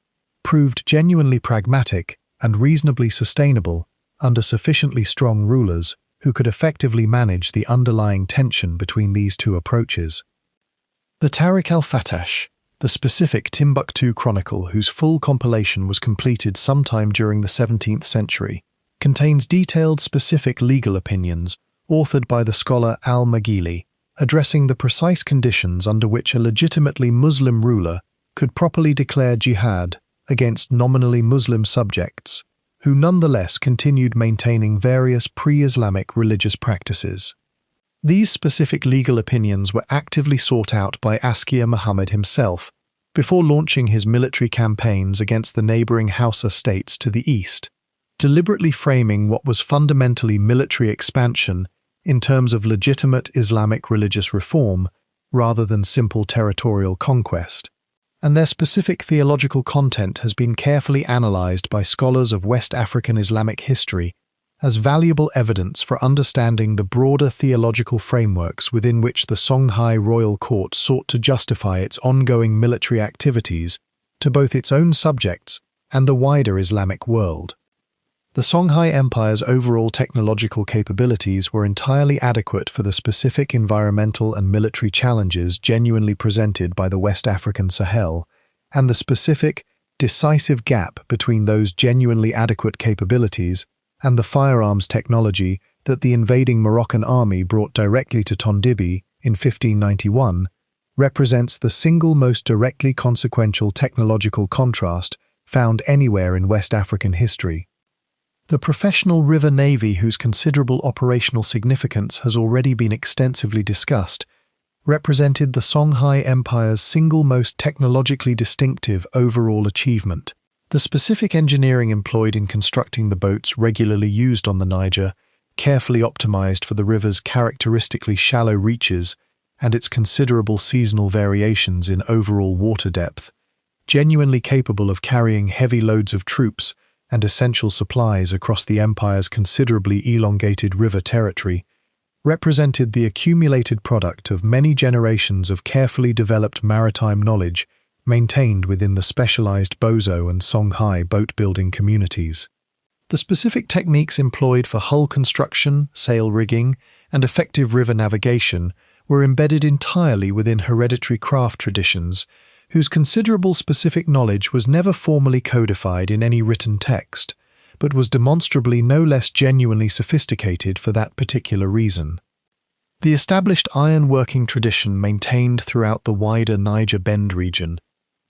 Speaker 1: proved genuinely pragmatic and reasonably sustainable under sufficiently strong rulers who could effectively manage the underlying tension between these two approaches. The Tariq al-Fatash, the specific Timbuktu chronicle, whose full compilation was completed sometime during the 17th century, contains detailed specific legal opinions authored by the scholar al-Maghili, addressing the precise conditions under which a legitimately Muslim ruler could properly declare jihad against nominally Muslim subjects, who nonetheless continued maintaining various pre-Islamic religious practices. These specific legal opinions were actively sought out by Askia Muhammad himself before launching his military campaigns against the neighboring Hausa states to the east, deliberately framing what was fundamentally military expansion in terms of legitimate Islamic religious reform rather than simple territorial conquest. And their specific theological content has been carefully analyzed by scholars of West African Islamic history as valuable evidence for understanding the broader theological frameworks within which the Songhai royal court sought to justify its ongoing military activities to both its own subjects and the wider Islamic world. The Songhai Empire's overall technological capabilities were entirely adequate for the specific environmental and military challenges genuinely presented by the West African Sahel, and the specific, decisive gap between those genuinely adequate capabilities and the firearms technology that the invading Moroccan army brought directly to Tondibi in 1591 represents the single most directly consequential technological contrast found anywhere in West African history. The professional river navy, whose considerable operational significance has already been extensively discussed, represented the Songhai Empire's single most technologically distinctive overall achievement. The specific engineering employed in constructing the boats regularly used on the Niger, carefully optimized for the river's characteristically shallow reaches and its considerable seasonal variations in overall water depth, genuinely capable of carrying heavy loads of troops and essential supplies across the empire's considerably elongated river territory, represented the accumulated product of many generations of carefully developed maritime knowledge maintained within the specialized Bozo and Songhai boat-building communities. The specific techniques employed for hull construction, sail rigging, and effective river navigation were embedded entirely within hereditary craft traditions, whose considerable specific knowledge was never formally codified in any written text, but was demonstrably no less genuinely sophisticated for that particular reason. The established iron-working tradition maintained throughout the wider Niger Bend region,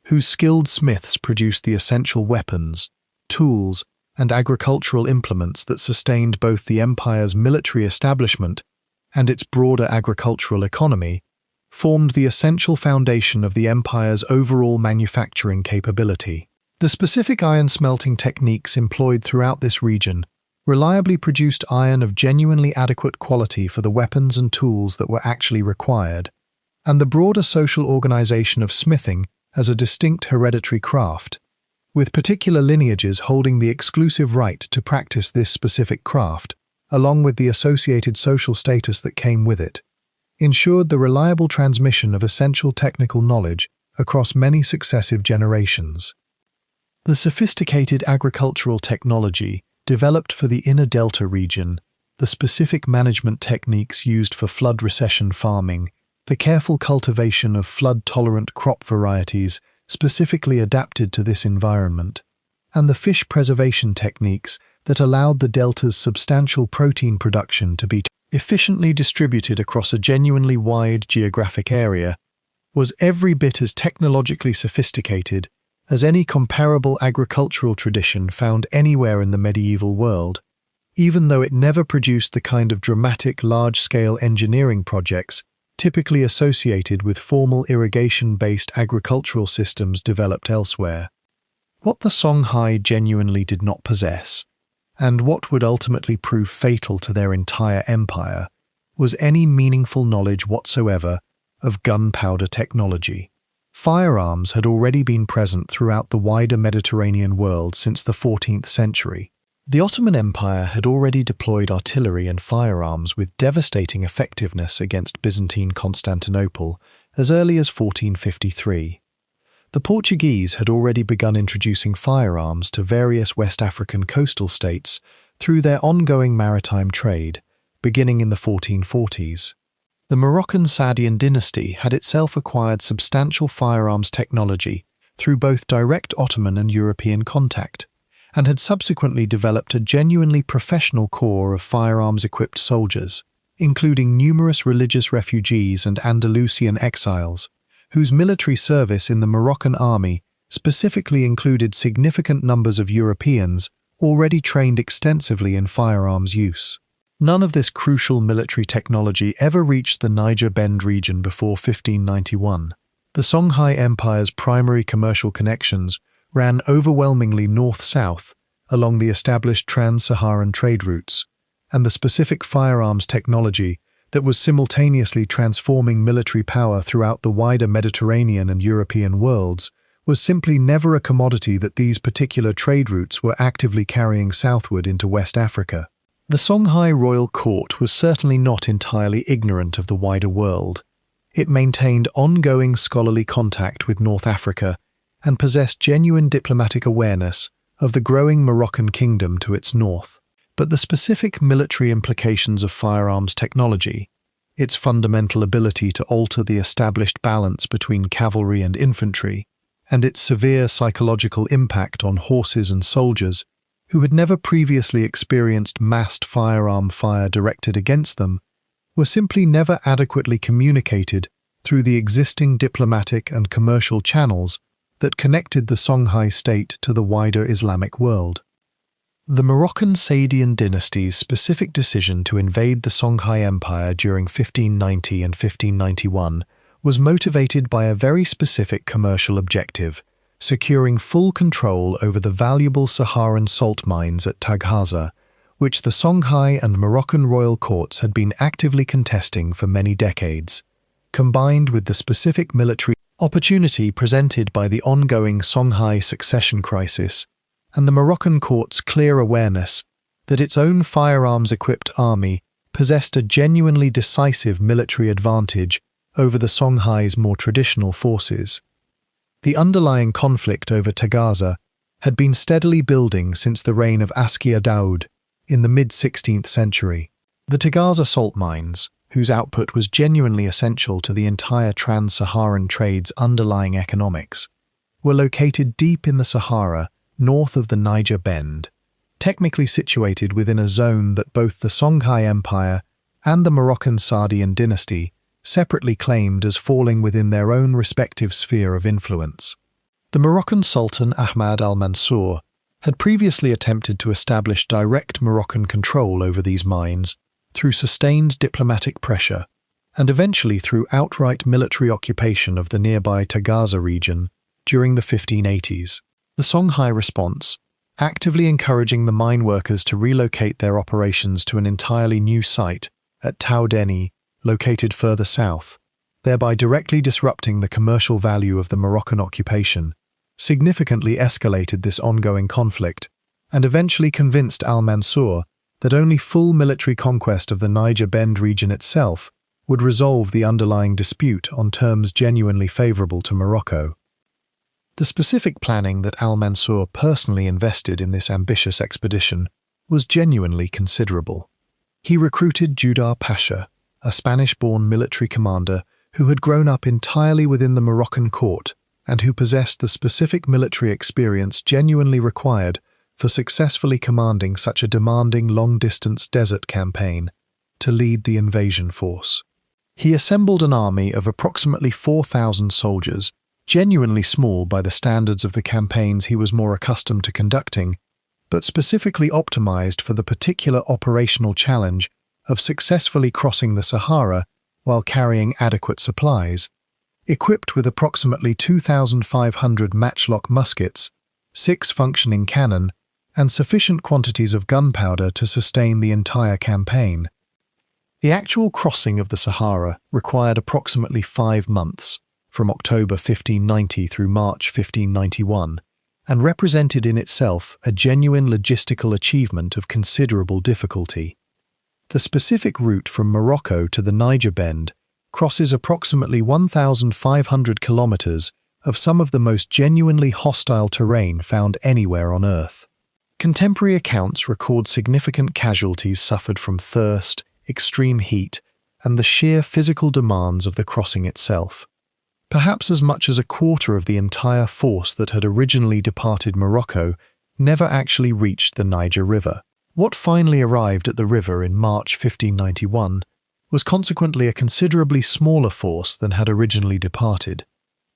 Speaker 1: whose skilled smiths produced the essential weapons, tools, and agricultural implements that sustained both the empire's military establishment and its broader agricultural economy, formed the essential foundation of the empire's overall manufacturing capability. The specific iron smelting techniques employed throughout this region reliably produced iron of genuinely adequate quality for the weapons and tools that were actually required, and the broader social organization of smithing as a distinct hereditary craft, with particular lineages holding the exclusive right to practice this specific craft, along with the associated social status that came with it, ensured the reliable transmission of essential technical knowledge across many successive generations. The sophisticated agricultural technology developed for the inner delta region, the specific management techniques used for flood recession farming, the careful cultivation of flood-tolerant crop varieties specifically adapted to this environment, and the fish preservation techniques that allowed the delta's substantial protein production to be efficiently distributed across a genuinely wide geographic area, was every bit as technologically sophisticated as any comparable agricultural tradition found anywhere in the medieval world, even though it never produced the kind of dramatic large-scale engineering projects typically associated with formal irrigation-based agricultural systems developed elsewhere. What the Songhai genuinely did not possess, and what would ultimately prove fatal to their entire empire, was any meaningful knowledge whatsoever of gunpowder technology. Firearms had already been present throughout the wider Mediterranean world since the 14th century. The Ottoman Empire had already deployed artillery and firearms with devastating effectiveness against Byzantine Constantinople as early as 1453. The Portuguese had already begun introducing firearms to various West African coastal states through their ongoing maritime trade, beginning in the 1440s. The Moroccan Saadian dynasty had itself acquired substantial firearms technology through both direct Ottoman and European contact, and had subsequently developed a genuinely professional corps of firearms-equipped soldiers, including numerous religious refugees and Andalusian exiles, whose military service in the Moroccan army specifically included significant numbers of Europeans already trained extensively in firearms use. None of this crucial military technology ever reached the Niger Bend region before 1591. The Songhai Empire's primary commercial connections ran overwhelmingly north-south along the established trans-Saharan trade routes, and the specific firearms technology that was simultaneously transforming military power throughout the wider Mediterranean and European worlds was simply never a commodity that these particular trade routes were actively carrying southward into West Africa. The Songhai royal court was certainly not entirely ignorant of the wider world. It maintained ongoing scholarly contact with North Africa and possessed genuine diplomatic awareness of the growing Moroccan kingdom to its north. But the specific military implications of firearms technology, its fundamental ability to alter the established balance between cavalry and infantry, and its severe psychological impact on horses and soldiers who had never previously experienced massed firearm fire directed against them, were simply never adequately communicated through the existing diplomatic and commercial channels that connected the Songhai state to the wider Islamic world. The Moroccan Saadian dynasty's specific decision to invade the Songhai Empire during 1590 and 1591 was motivated by a very specific commercial objective: securing full control over the valuable Saharan salt mines at Taghaza, which the Songhai and Moroccan royal courts had been actively contesting for many decades, combined with the specific military opportunity presented by the ongoing Songhai succession crisis, and the Moroccan court's clear awareness that its own firearms-equipped army possessed a genuinely decisive military advantage over the Songhai's more traditional forces. The underlying conflict over Taghaza had been steadily building since the reign of Askia Daud in the mid-16th century. The Tagaza salt mines, whose output was genuinely essential to the entire trans-Saharan trade's underlying economics, were located deep in the Sahara, north of the Niger Bend, technically situated within a zone that both the Songhai Empire and the Moroccan Saadian dynasty separately claimed as falling within their own respective sphere of influence. The Moroccan Sultan Ahmad al-Mansur had previously attempted to establish direct Moroccan control over these mines through sustained diplomatic pressure and eventually through outright military occupation of the nearby Tagaza region during the 1580s. The Songhai response, actively encouraging the mine workers to relocate their operations to an entirely new site at Taoudeni, located further south, thereby directly disrupting the commercial value of the Moroccan occupation, significantly escalated this ongoing conflict and eventually convinced al-Mansur that only full military conquest of the Niger Bend region itself would resolve the underlying dispute on terms genuinely favorable to Morocco. The specific planning that al-Mansur personally invested in this ambitious expedition was genuinely considerable. He recruited Judar Pasha, a Spanish-born military commander who had grown up entirely within the Moroccan court and who possessed the specific military experience genuinely required for successfully commanding such a demanding long-distance desert campaign, to lead the invasion force. He assembled an army of approximately 4,000 soldiers, genuinely small by the standards of the campaigns he was more accustomed to conducting, but specifically optimized for the particular operational challenge of successfully crossing the Sahara while carrying adequate supplies, equipped with approximately 2,500 matchlock muskets, 6 functioning cannon, and sufficient quantities of gunpowder to sustain the entire campaign. The actual crossing of the Sahara required approximately 5 months, from October 1590 through March 1591, and represented in itself a genuine logistical achievement of considerable difficulty. The specific route from Morocco to the Niger Bend crosses approximately 1,500 kilometers of some of the most genuinely hostile terrain found anywhere on Earth. Contemporary accounts record significant casualties suffered from thirst, extreme heat, and the sheer physical demands of the crossing itself. Perhaps as much as a quarter of the entire force that had originally departed Morocco never actually reached the Niger River. What finally arrived at the river in March 1591 was consequently a considerably smaller force than had originally departed,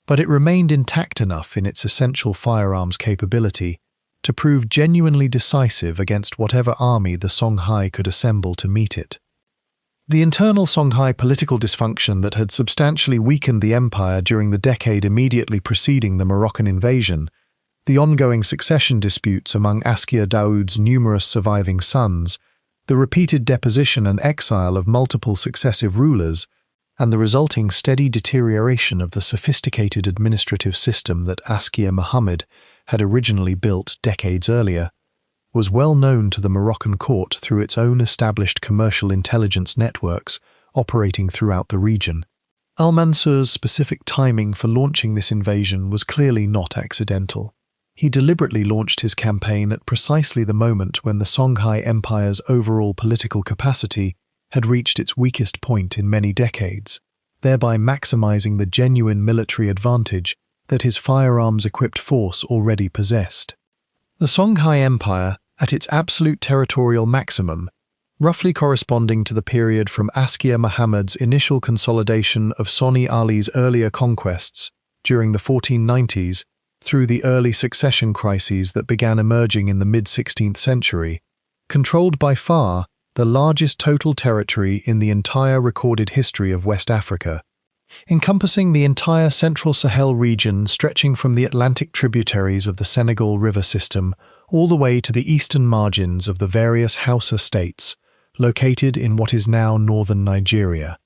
Speaker 1: but it remained intact enough in its essential firearms capability to prove genuinely decisive against whatever army the Songhai could assemble to meet it. The internal Songhai political dysfunction that had substantially weakened the empire during the decade immediately preceding the Moroccan invasion, the ongoing succession disputes among Askia Daud's numerous surviving sons, the repeated deposition and exile of multiple successive rulers, and the resulting steady deterioration of the sophisticated administrative system that Askia Muhammad had originally built decades earlier, was well known to the Moroccan court through its own established commercial intelligence networks operating throughout the region. Al-Mansur's specific timing for launching this invasion was clearly not accidental. He deliberately launched his campaign at precisely the moment when the Songhai Empire's overall political capacity had reached its weakest point in many decades, thereby maximizing the genuine military advantage that his firearms-equipped force already possessed. The Songhai Empire, at its absolute territorial maximum, roughly corresponding to the period from Askia Muhammad's initial consolidation of Sonni Ali's earlier conquests during the 1490s through the early succession crises that began emerging in the mid-16th century, controlled by far the largest total territory in the entire recorded history of West Africa, encompassing the entire central Sahel region stretching from the Atlantic tributaries of the Senegal River system all the way to the eastern margins of the various Hausa states, located in what is now northern Nigeria.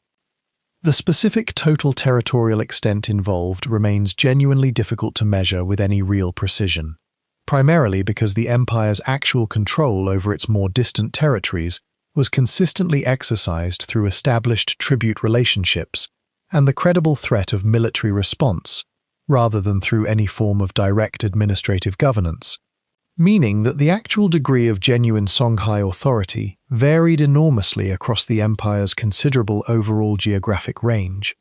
Speaker 1: The specific total territorial extent involved remains genuinely difficult to measure with any real precision, primarily because the empire's actual control over its more distant territories was consistently exercised through established tribute relationships and the credible threat of military response, rather than through any form of direct administrative governance, meaning that the actual degree of genuine Songhai authority varied enormously across the empire's considerable overall geographic range.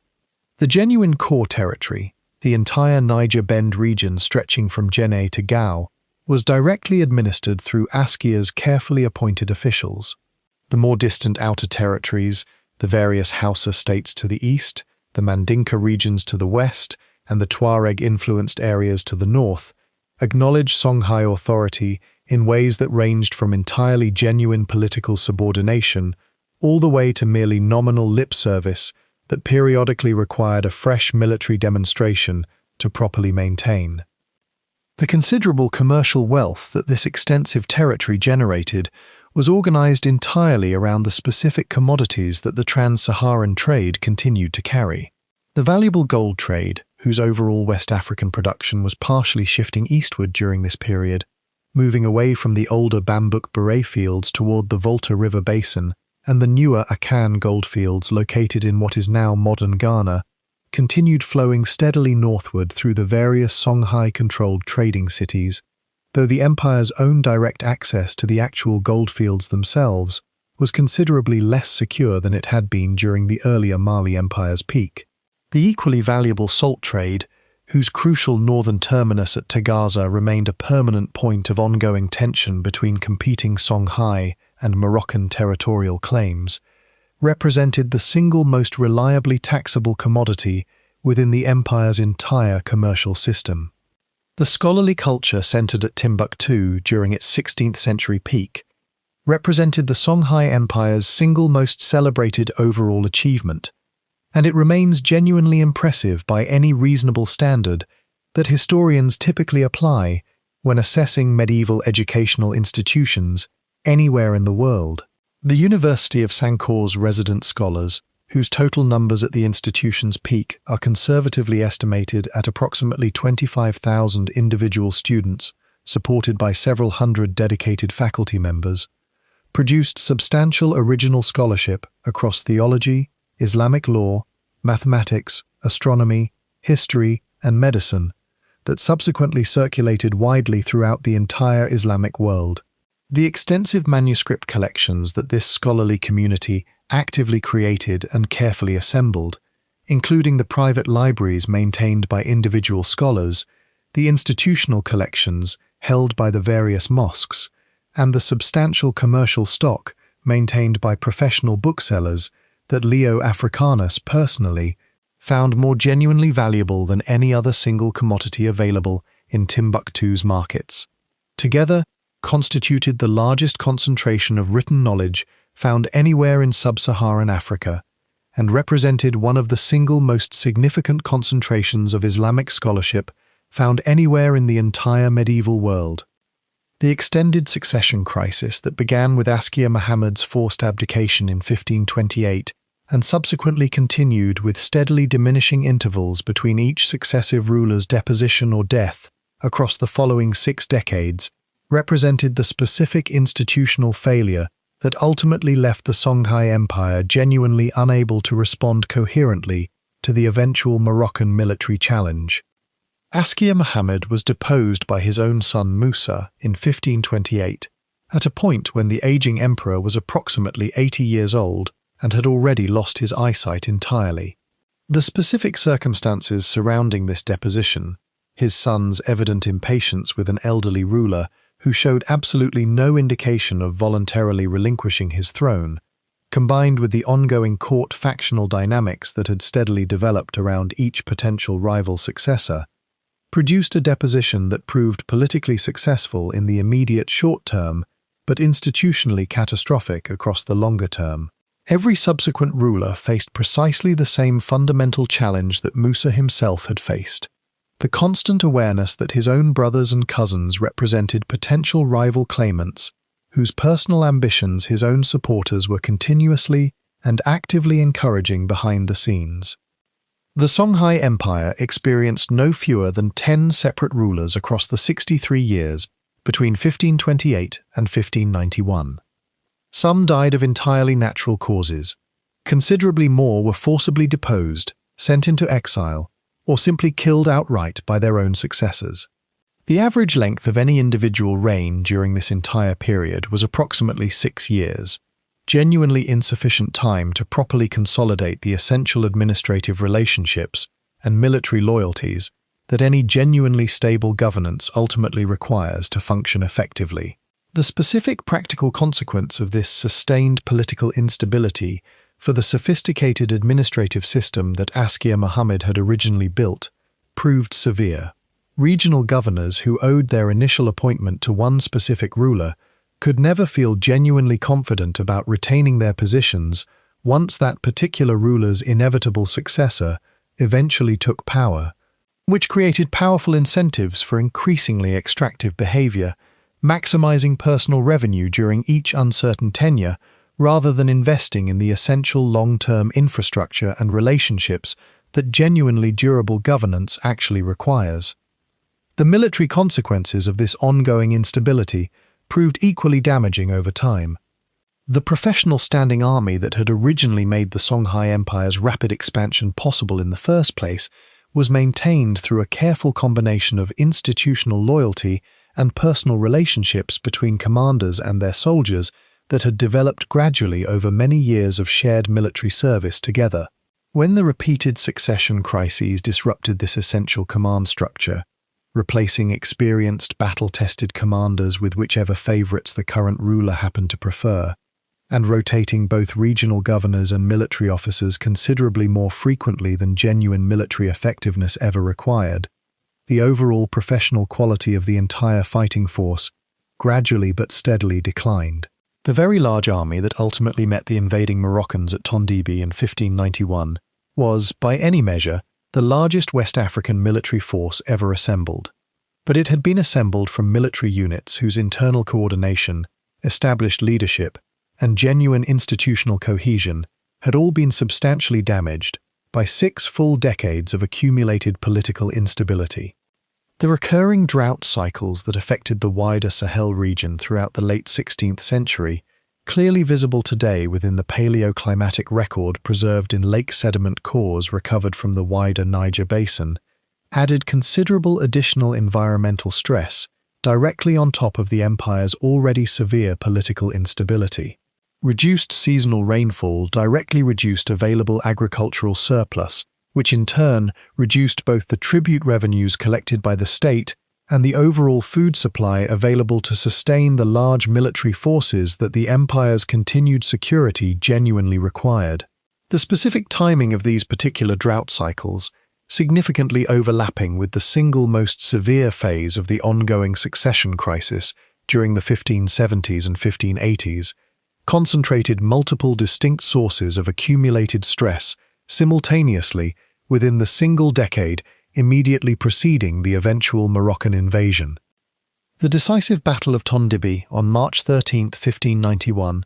Speaker 1: The genuine core territory, the entire Niger Bend region stretching from Jenne to Gao, was directly administered through Askia's carefully appointed officials. The more distant outer territories, the various Hausa states to the east, the Mandinka regions to the west, and the Tuareg-influenced areas to the north, acknowledged Songhai authority in ways that ranged from entirely genuine political subordination all the way to merely nominal lip service that periodically required a fresh military demonstration to properly maintain. The considerable commercial wealth that this extensive territory generated was organized entirely around the specific commodities that the trans-Saharan trade continued to carry. The valuable gold trade, whose overall West African production was partially shifting eastward during this period, moving away from the older Bambuk Beret fields toward the Volta River basin and the newer Akan goldfields located in what is now modern Ghana, continued flowing steadily northward through the various Songhai-controlled trading cities, though the empire's own direct access to the actual goldfields themselves was considerably less secure than it had been during the earlier Mali Empire's peak. The equally valuable salt trade, whose crucial northern terminus at Tagaza remained a permanent point of ongoing tension between competing Songhai and Moroccan territorial claims, represented the single most reliably taxable commodity within the empire's entire commercial system. The scholarly culture centered at Timbuktu during its 16th century peak represented the Songhai Empire's single most celebrated overall achievement, and it remains genuinely impressive by any reasonable standard that historians typically apply when assessing medieval educational institutions anywhere in the world. The University of Sankor's resident scholars, whose total numbers at the institution's peak are conservatively estimated at approximately 25,000 individual students, supported by several hundred dedicated faculty members, produced substantial original scholarship across theology, Islamic law, mathematics, astronomy, history, and medicine that subsequently circulated widely throughout the entire Islamic world. The extensive manuscript collections that this scholarly community actively created and carefully assembled, including the private libraries maintained by individual scholars, the institutional collections held by the various mosques, and the substantial commercial stock maintained by professional booksellers that Leo Africanus personally found more genuinely valuable than any other single commodity available in Timbuktu's markets, together constituted the largest concentration of written knowledge found anywhere in sub-Saharan Africa, and represented one of the single most significant concentrations of Islamic scholarship found anywhere in the entire medieval world. The extended succession crisis that began with Askia Muhammad's forced abdication in 1528 and subsequently continued with steadily diminishing intervals between each successive ruler's deposition or death across the following 6 decades represented the specific institutional failure that ultimately left the Songhai Empire genuinely unable to respond coherently to the eventual Moroccan military challenge. Askia Muhammad was deposed by his own son Musa in 1528, at a point when the aging emperor was approximately 80 years old and had already lost his eyesight entirely. The specific circumstances surrounding this deposition, his son's evident impatience with an elderly ruler who showed absolutely no indication of voluntarily relinquishing his throne, combined with the ongoing court factional dynamics that had steadily developed around each potential rival successor, produced a deposition that proved politically successful in the immediate short term, but institutionally catastrophic across the longer term. Every subsequent ruler faced precisely the same fundamental challenge that Musa himself had faced: the constant awareness that his own brothers and cousins represented potential rival claimants whose personal ambitions his own supporters were continuously and actively encouraging behind the scenes. The Songhai Empire experienced no fewer than 10 separate rulers across the 63 years between 1528 and 1591. Some died of entirely natural causes. Considerably more were forcibly deposed, sent into exile, or simply killed outright by their own successors. The average length of any individual reign during this entire period was approximately 6 years, genuinely insufficient time to properly consolidate the essential administrative relationships and military loyalties that any genuinely stable governance ultimately requires to function effectively. The specific practical consequence of this sustained political instability for the sophisticated administrative system that Askia Muhammad had originally built proved severe. Regional governors who owed their initial appointment to one specific ruler could never feel genuinely confident about retaining their positions once that particular ruler's inevitable successor eventually took power, which created powerful incentives for increasingly extractive behavior, maximizing personal revenue during each uncertain tenure rather than investing in the essential long-term infrastructure and relationships that genuinely durable governance actually requires. The military consequences of this ongoing instability proved equally damaging over time. The professional standing army that had originally made the Songhai Empire's rapid expansion possible in the first place was maintained through a careful combination of institutional loyalty and personal relationships between commanders and their soldiers that had developed gradually over many years of shared military service together. When the repeated succession crises disrupted this essential command structure, replacing experienced battle-tested commanders with whichever favorites the current ruler happened to prefer, and rotating both regional governors and military officers considerably more frequently than genuine military effectiveness ever required, the overall professional quality of the entire fighting force gradually but steadily declined. The very large army that ultimately met the invading Moroccans at Tondibi in 1591 was, by any measure, the largest West African military force ever assembled. But it had been assembled from military units whose internal coordination, established leadership, and genuine institutional cohesion had all been substantially damaged by 6 full decades of accumulated political instability. The recurring drought cycles that affected the wider Sahel region throughout the late 16th century, clearly visible today within the paleoclimatic record preserved in lake sediment cores recovered from the wider Niger basin, added considerable additional environmental stress directly on top of the empire's already severe political instability. Reduced seasonal rainfall directly reduced available agricultural surplus, which in turn reduced both the tribute revenues collected by the state and the overall food supply available to sustain the large military forces that the empire's continued security genuinely required. The specific timing of these particular drought cycles, significantly overlapping with the single most severe phase of the ongoing succession crisis during the 1570s and 1580s, concentrated multiple distinct sources of accumulated stress simultaneously within the single decade immediately preceding the eventual Moroccan invasion. The decisive Battle of Tondibi on March 13, 1591,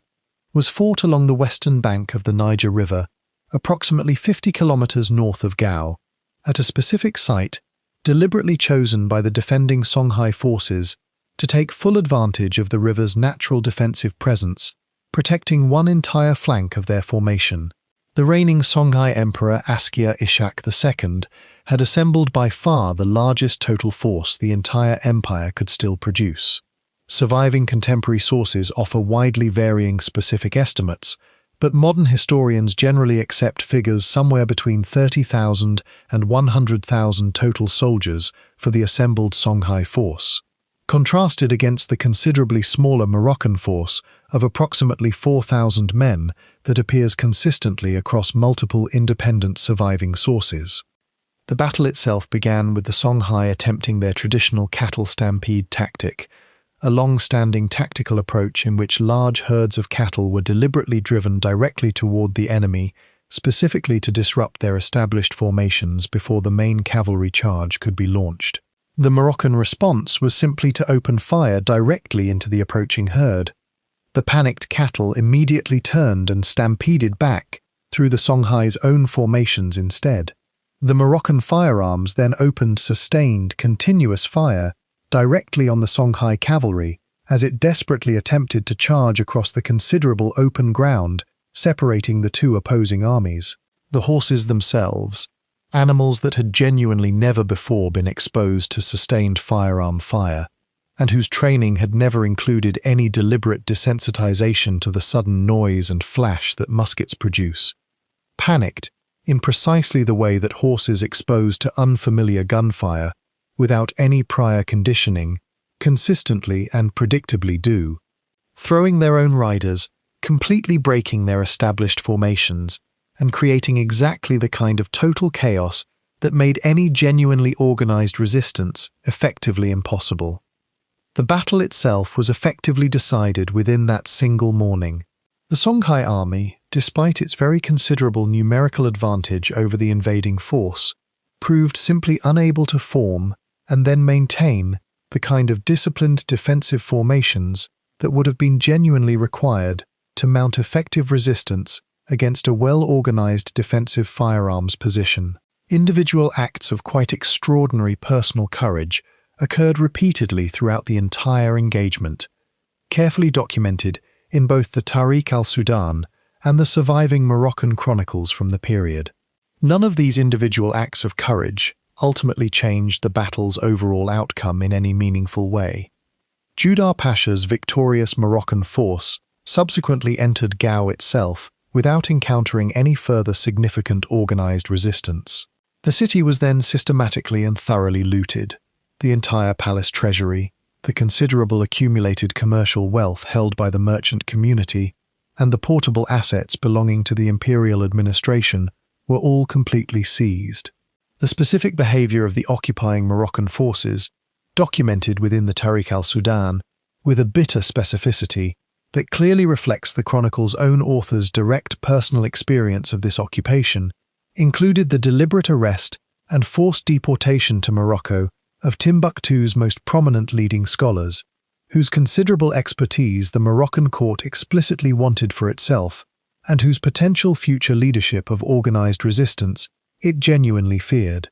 Speaker 1: was fought along the western bank of the Niger River, approximately 50 kilometers north of Gao, at a specific site deliberately chosen by the defending Songhai forces to take full advantage of the river's natural defensive presence, protecting one entire flank of their formation. The reigning Songhai Emperor Askia Ishak II had assembled by far the largest total force the entire empire could still produce. Surviving contemporary sources offer widely varying specific estimates, but modern historians generally accept figures somewhere between 30,000 and 100,000 total soldiers for the assembled Songhai force, contrasted against the considerably smaller Moroccan force of approximately 4,000 men that appears consistently across multiple independent surviving sources. The battle itself began with the Songhai attempting their traditional cattle stampede tactic, a long-standing tactical approach in which large herds of cattle were deliberately driven directly toward the enemy, specifically to disrupt their established formations before the main cavalry charge could be launched. The Moroccan response was simply to open fire directly into the approaching herd. The panicked cattle immediately turned and stampeded back through the Songhai's own formations instead. The Moroccan firearms then opened sustained, continuous fire directly on the Songhai cavalry as it desperately attempted to charge across the considerable open ground separating the two opposing armies. The horses themselves, animals that had genuinely never before been exposed to sustained firearm fire, and whose training had never included any deliberate desensitization to the sudden noise and flash that muskets produce. Panicked, in precisely the way that horses exposed to unfamiliar gunfire, without any prior conditioning, consistently and predictably do, throwing their own riders, completely breaking their established formations, and creating exactly the kind of total chaos that made any genuinely organized resistance effectively impossible. The battle itself was effectively decided within that single morning. The Songhai army, despite its very considerable numerical advantage over the invading force, proved simply unable to form and then maintain the kind of disciplined defensive formations that would have been genuinely required to mount effective resistance against a well-organized defensive firearms position. Individual acts of quite extraordinary personal courage occurred repeatedly throughout the entire engagement, carefully documented in both the Tariq al-Sudan and the surviving Moroccan chronicles from the period. None of these individual acts of courage ultimately changed the battle's overall outcome in any meaningful way. Judar Pasha's victorious Moroccan force subsequently entered Gao itself without encountering any further significant organized resistance. The city was then systematically and thoroughly looted. The entire palace treasury, the considerable accumulated commercial wealth held by the merchant community, and the portable assets belonging to the imperial administration were all completely seized. The specific behavior of the occupying Moroccan forces, documented within the Tariq al-Sudan with a bitter specificity that clearly reflects the chronicle's own author's direct personal experience of this occupation, included the deliberate arrest and forced deportation to Morocco of Timbuktu's most prominent leading scholars, whose considerable expertise the Moroccan court explicitly wanted for itself, and whose potential future leadership of organized resistance it genuinely feared.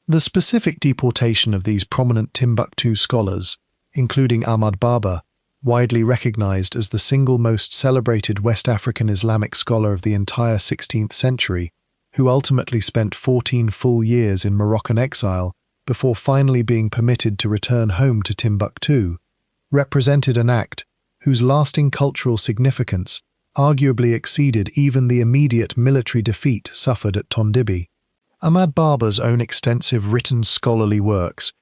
Speaker 1: The specific deportation of these prominent Timbuktu scholars, including Ahmad Baba, widely recognized as the single most celebrated West African Islamic scholar of the entire 16th century, who ultimately spent 14 full years in Moroccan exile before finally being permitted to return home to Timbuktu, represented an act whose lasting cultural significance arguably exceeded even the immediate military defeat suffered at Tondibi. Ahmad Baba's own extensive written scholarly works,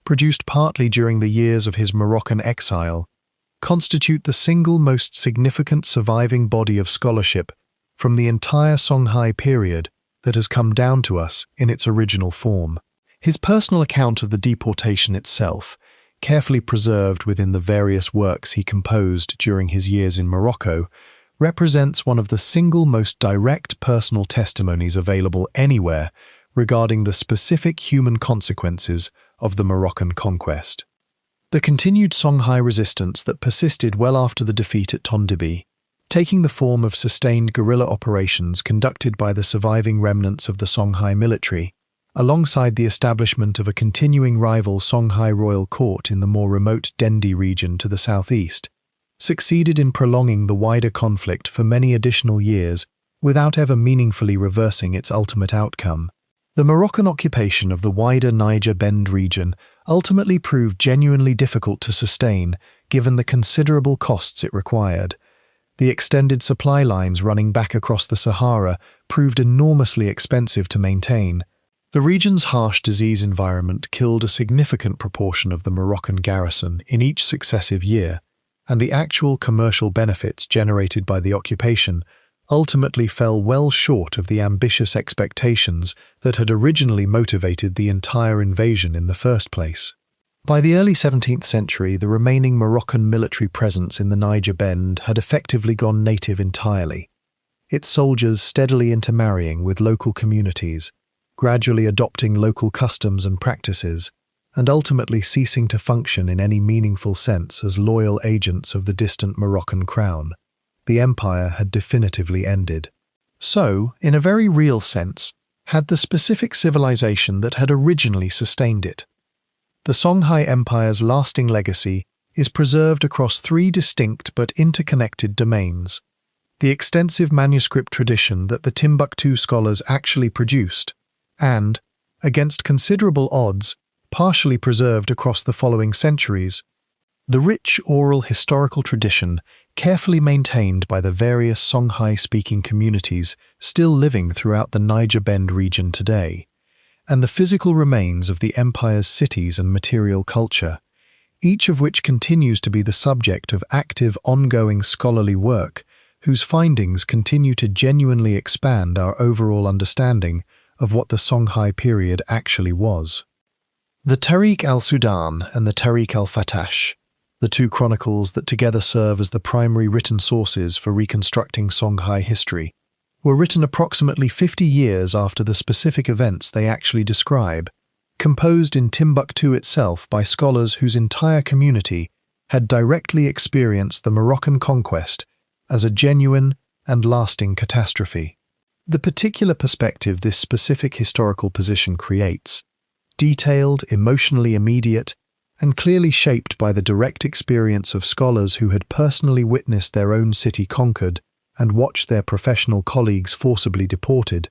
Speaker 1: produced partly during the years of his Moroccan exile, constitute the single most significant surviving body of scholarship from the entire Songhai period that has come down to us in its original form. His personal account of the deportation itself, carefully preserved within the various works he composed during his years in Morocco, represents one of the single most direct personal testimonies available anywhere regarding the specific human consequences of the Moroccan conquest. The continued Songhai resistance that persisted well after the defeat at Tondibi, taking the form of sustained guerrilla operations conducted by the surviving remnants of the Songhai military, alongside the establishment of a continuing rival Songhai royal court in the more remote Dendi region to the southeast, succeeded in prolonging the wider conflict for many additional years without ever meaningfully reversing its ultimate outcome. The Moroccan occupation of the wider Niger Bend region ultimately proved genuinely difficult to sustain given the considerable costs it required. The extended supply lines running back across the Sahara proved enormously expensive to maintain. The region's harsh disease environment killed a significant proportion of the Moroccan garrison in each successive year, and the actual commercial benefits generated by the occupation ultimately fell well short of the ambitious expectations that had originally motivated the entire invasion in the first place. By the early 17th century, the remaining Moroccan military presence in the Niger Bend had effectively gone native entirely, its soldiers steadily intermarrying with local communities, gradually adopting local customs and practices, and ultimately ceasing to function in any meaningful sense as loyal agents of the distant Moroccan crown. The empire had definitively ended. So, in a very real sense, had the specific civilization that had originally sustained it. The Songhai Empire's lasting legacy is preserved across three distinct but interconnected domains: the extensive manuscript tradition that the Timbuktu scholars actually produced, and, against considerable odds, partially preserved across the following centuries. The rich oral historical tradition, carefully maintained by the various Songhai-speaking communities still living throughout the Niger Bend region today, and the physical remains of the empire's cities and material culture, each of which continues to be the subject of active, ongoing scholarly work, whose findings continue to genuinely expand our overall understanding of what the Songhai period actually was. The Tariq al-Sudan and the Tariq al-Fatash, the two chronicles that together serve as the primary written sources for reconstructing Songhai history, were written approximately 50 years after the specific events they actually describe, composed in Timbuktu itself by scholars whose entire community had directly experienced the Moroccan conquest as a genuine and lasting catastrophe. The particular perspective this specific historical position creates, detailed, emotionally immediate, and clearly shaped by the direct experience of scholars who had personally witnessed their own city conquered and watched their professional colleagues forcibly deported,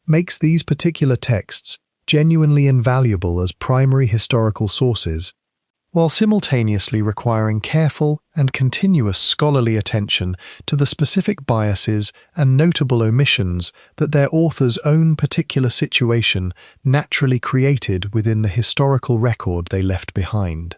Speaker 1: makes these particular texts genuinely invaluable as primary historical sources, while simultaneously requiring careful and continuous scholarly attention to the specific biases and notable omissions that their author's own particular situation naturally created within the historical record they left behind.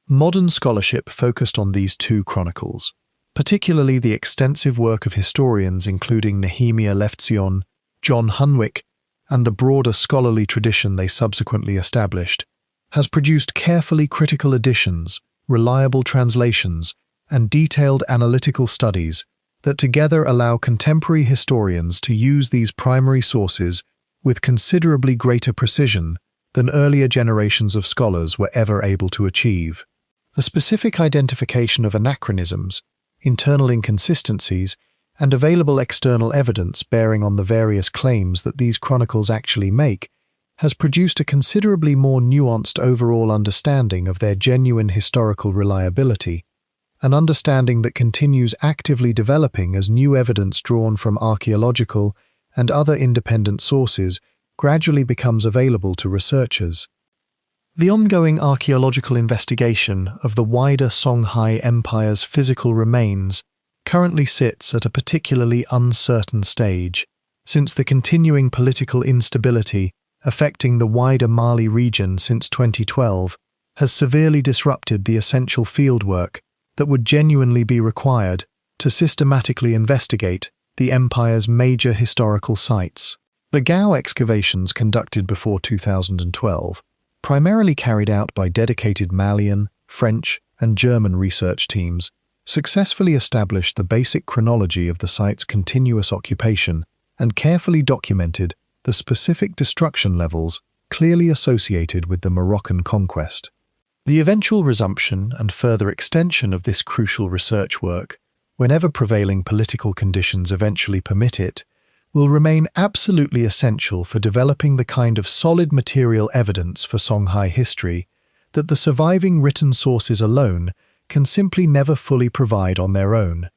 Speaker 1: Modern scholarship focused on these two chronicles, particularly the extensive work of historians including Nehemiah Leftzion, John Hunwick, and the broader scholarly tradition they subsequently established, has produced carefully critical editions, reliable translations, and detailed analytical studies that together allow contemporary historians to use these primary sources with considerably greater precision than earlier generations of scholars were ever able to achieve. The specific identification of anachronisms, internal inconsistencies, and available external evidence bearing on the various claims that these chronicles actually make has produced a considerably more nuanced overall understanding of their genuine historical reliability, an understanding that continues actively developing as new evidence drawn from archaeological and other independent sources gradually becomes available to researchers. The ongoing archaeological investigation of the wider Songhai Empire's physical remains currently sits at a particularly uncertain stage, since the continuing political instability affecting the wider Mali region since 2012 has severely disrupted the essential fieldwork that would genuinely be required to systematically investigate the empire's major historical sites. The Gao excavations conducted before 2012, primarily carried out by dedicated Malian, French, and German research teams, successfully established the basic chronology of the site's continuous occupation and carefully documented the specific destruction levels clearly associated with the Moroccan conquest. The eventual resumption and further extension of this crucial research work, whenever prevailing political conditions eventually permit it, will remain absolutely essential for developing the kind of solid material evidence for Songhai history that the surviving written sources alone can simply never fully provide on their own.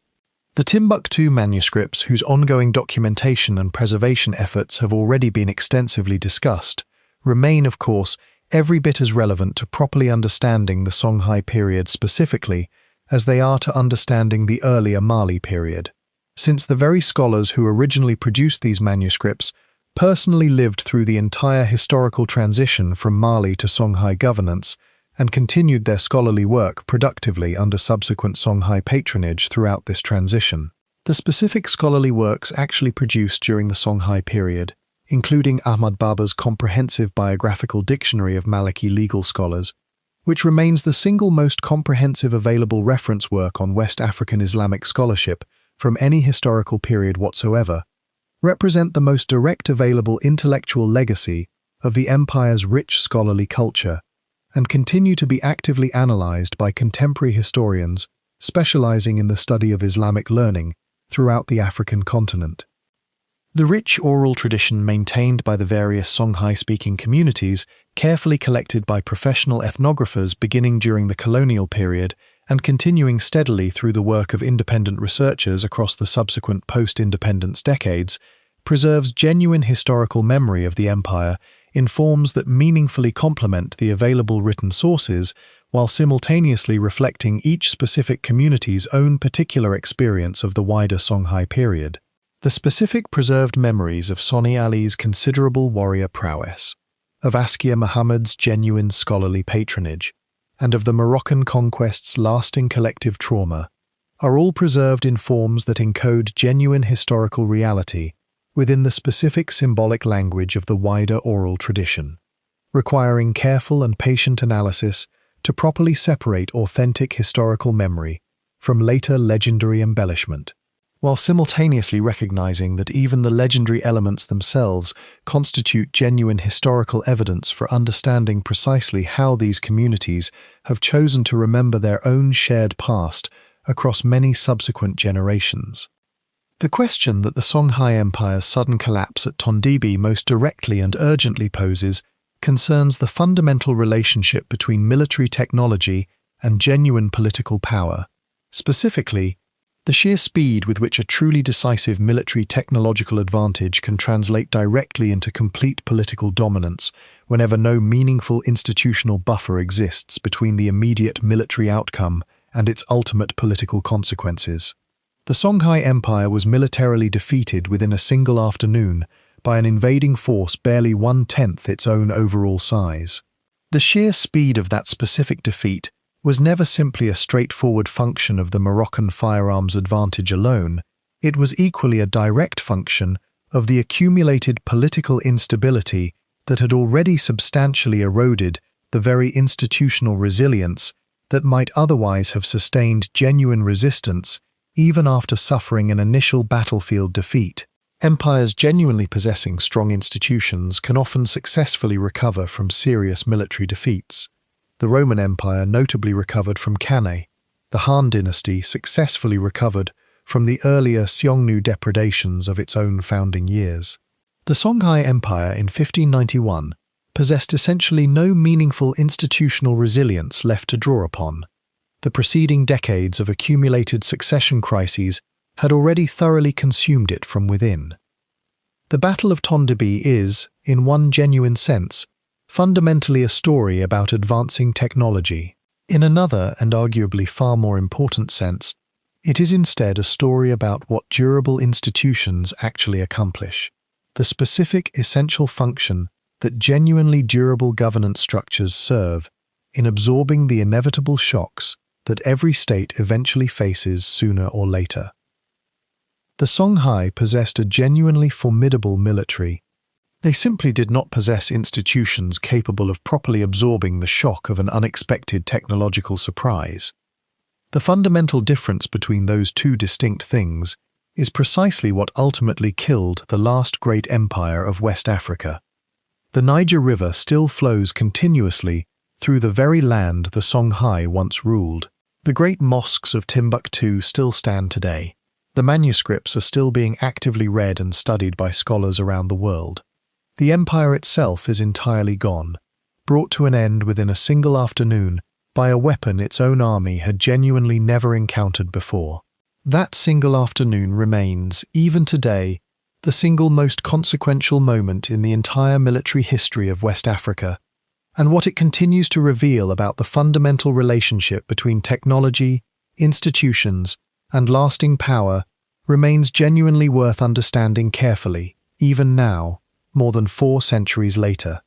Speaker 1: The Timbuktu manuscripts, whose ongoing documentation and preservation efforts have already been extensively discussed, remain, of course, every bit as relevant to properly understanding the Songhai period specifically as they are to understanding the earlier Mali period, since the very scholars who originally produced these manuscripts personally lived through the entire historical transition from Mali to Songhai governance and continued their scholarly work productively under subsequent Songhai patronage throughout this transition. The specific scholarly works actually produced during the Songhai period, including Ahmad Baba's comprehensive biographical dictionary of Maliki legal scholars, which remains the single most comprehensive available reference work on West African Islamic scholarship from any historical period whatsoever, represent the most direct available intellectual legacy of the empire's rich scholarly culture, and continue to be actively analyzed by contemporary historians specializing in the study of Islamic learning throughout the African continent. The rich oral tradition maintained by the various Songhai-speaking communities, carefully collected by professional ethnographers beginning during the colonial period and continuing steadily through the work of independent researchers across the subsequent post-independence decades, preserves genuine historical memory of the empire in forms that meaningfully complement the available written sources, while simultaneously reflecting each specific community's own particular experience of the wider Songhai period. The specific preserved memories of Sonni Ali's considerable warrior prowess, of Askia Muhammad's genuine scholarly patronage, and of the Moroccan conquest's lasting collective trauma, are all preserved in forms that encode genuine historical reality within the specific symbolic language of the wider oral tradition, requiring careful and patient analysis to properly separate authentic historical memory from later legendary embellishment, while simultaneously recognizing that even the legendary elements themselves constitute genuine historical evidence for understanding precisely how these communities have chosen to remember their own shared past across many subsequent generations. The question that the Songhai Empire's sudden collapse at Tondibi most directly and urgently poses concerns the fundamental relationship between military technology and genuine political power. Specifically, the sheer speed with which a truly decisive military technological advantage can translate directly into complete political dominance whenever no meaningful institutional buffer exists between the immediate military outcome and its ultimate political consequences. The Songhai Empire was militarily defeated within a single afternoon by an invading force barely 1/10 its own overall size. The sheer speed of that specific defeat was never simply a straightforward function of the Moroccan firearms advantage alone. It was equally a direct function of the accumulated political instability that had already substantially eroded the very institutional resilience that might otherwise have sustained genuine resistance even after suffering an initial battlefield defeat. Empires genuinely possessing strong institutions can often successfully recover from serious military defeats. The Roman Empire notably recovered from Cannae. The Han dynasty successfully recovered from the earlier Xiongnu depredations of its own founding years. The Songhai Empire in 1591 possessed essentially no meaningful institutional resilience left to draw upon. The preceding decades of accumulated succession crises had already thoroughly consumed it from within. The Battle of Tondibi is, in one genuine sense, fundamentally a story about advancing technology. In another, and arguably far more important sense, it is instead a story about what durable institutions actually accomplish, the specific essential function that genuinely durable governance structures serve in absorbing the inevitable shocks that every state eventually faces sooner or later. The Songhai possessed a genuinely formidable military. They simply did not possess institutions capable of properly absorbing the shock of an unexpected technological surprise. The fundamental difference between those two distinct things is precisely what ultimately killed the last great empire of West Africa. The Niger River still flows continuously through the very land the Songhai once ruled. The great mosques of Timbuktu still stand today. The manuscripts are still being actively read and studied by scholars around the world. The empire itself is entirely gone, brought to an end within a single afternoon by a weapon its own army had genuinely never encountered before. That single afternoon remains, even today, the single most consequential moment in the entire military history of West Africa, and what it continues to reveal about the fundamental relationship between technology, institutions, and lasting power remains genuinely worth understanding carefully, even now, more than 4 centuries later.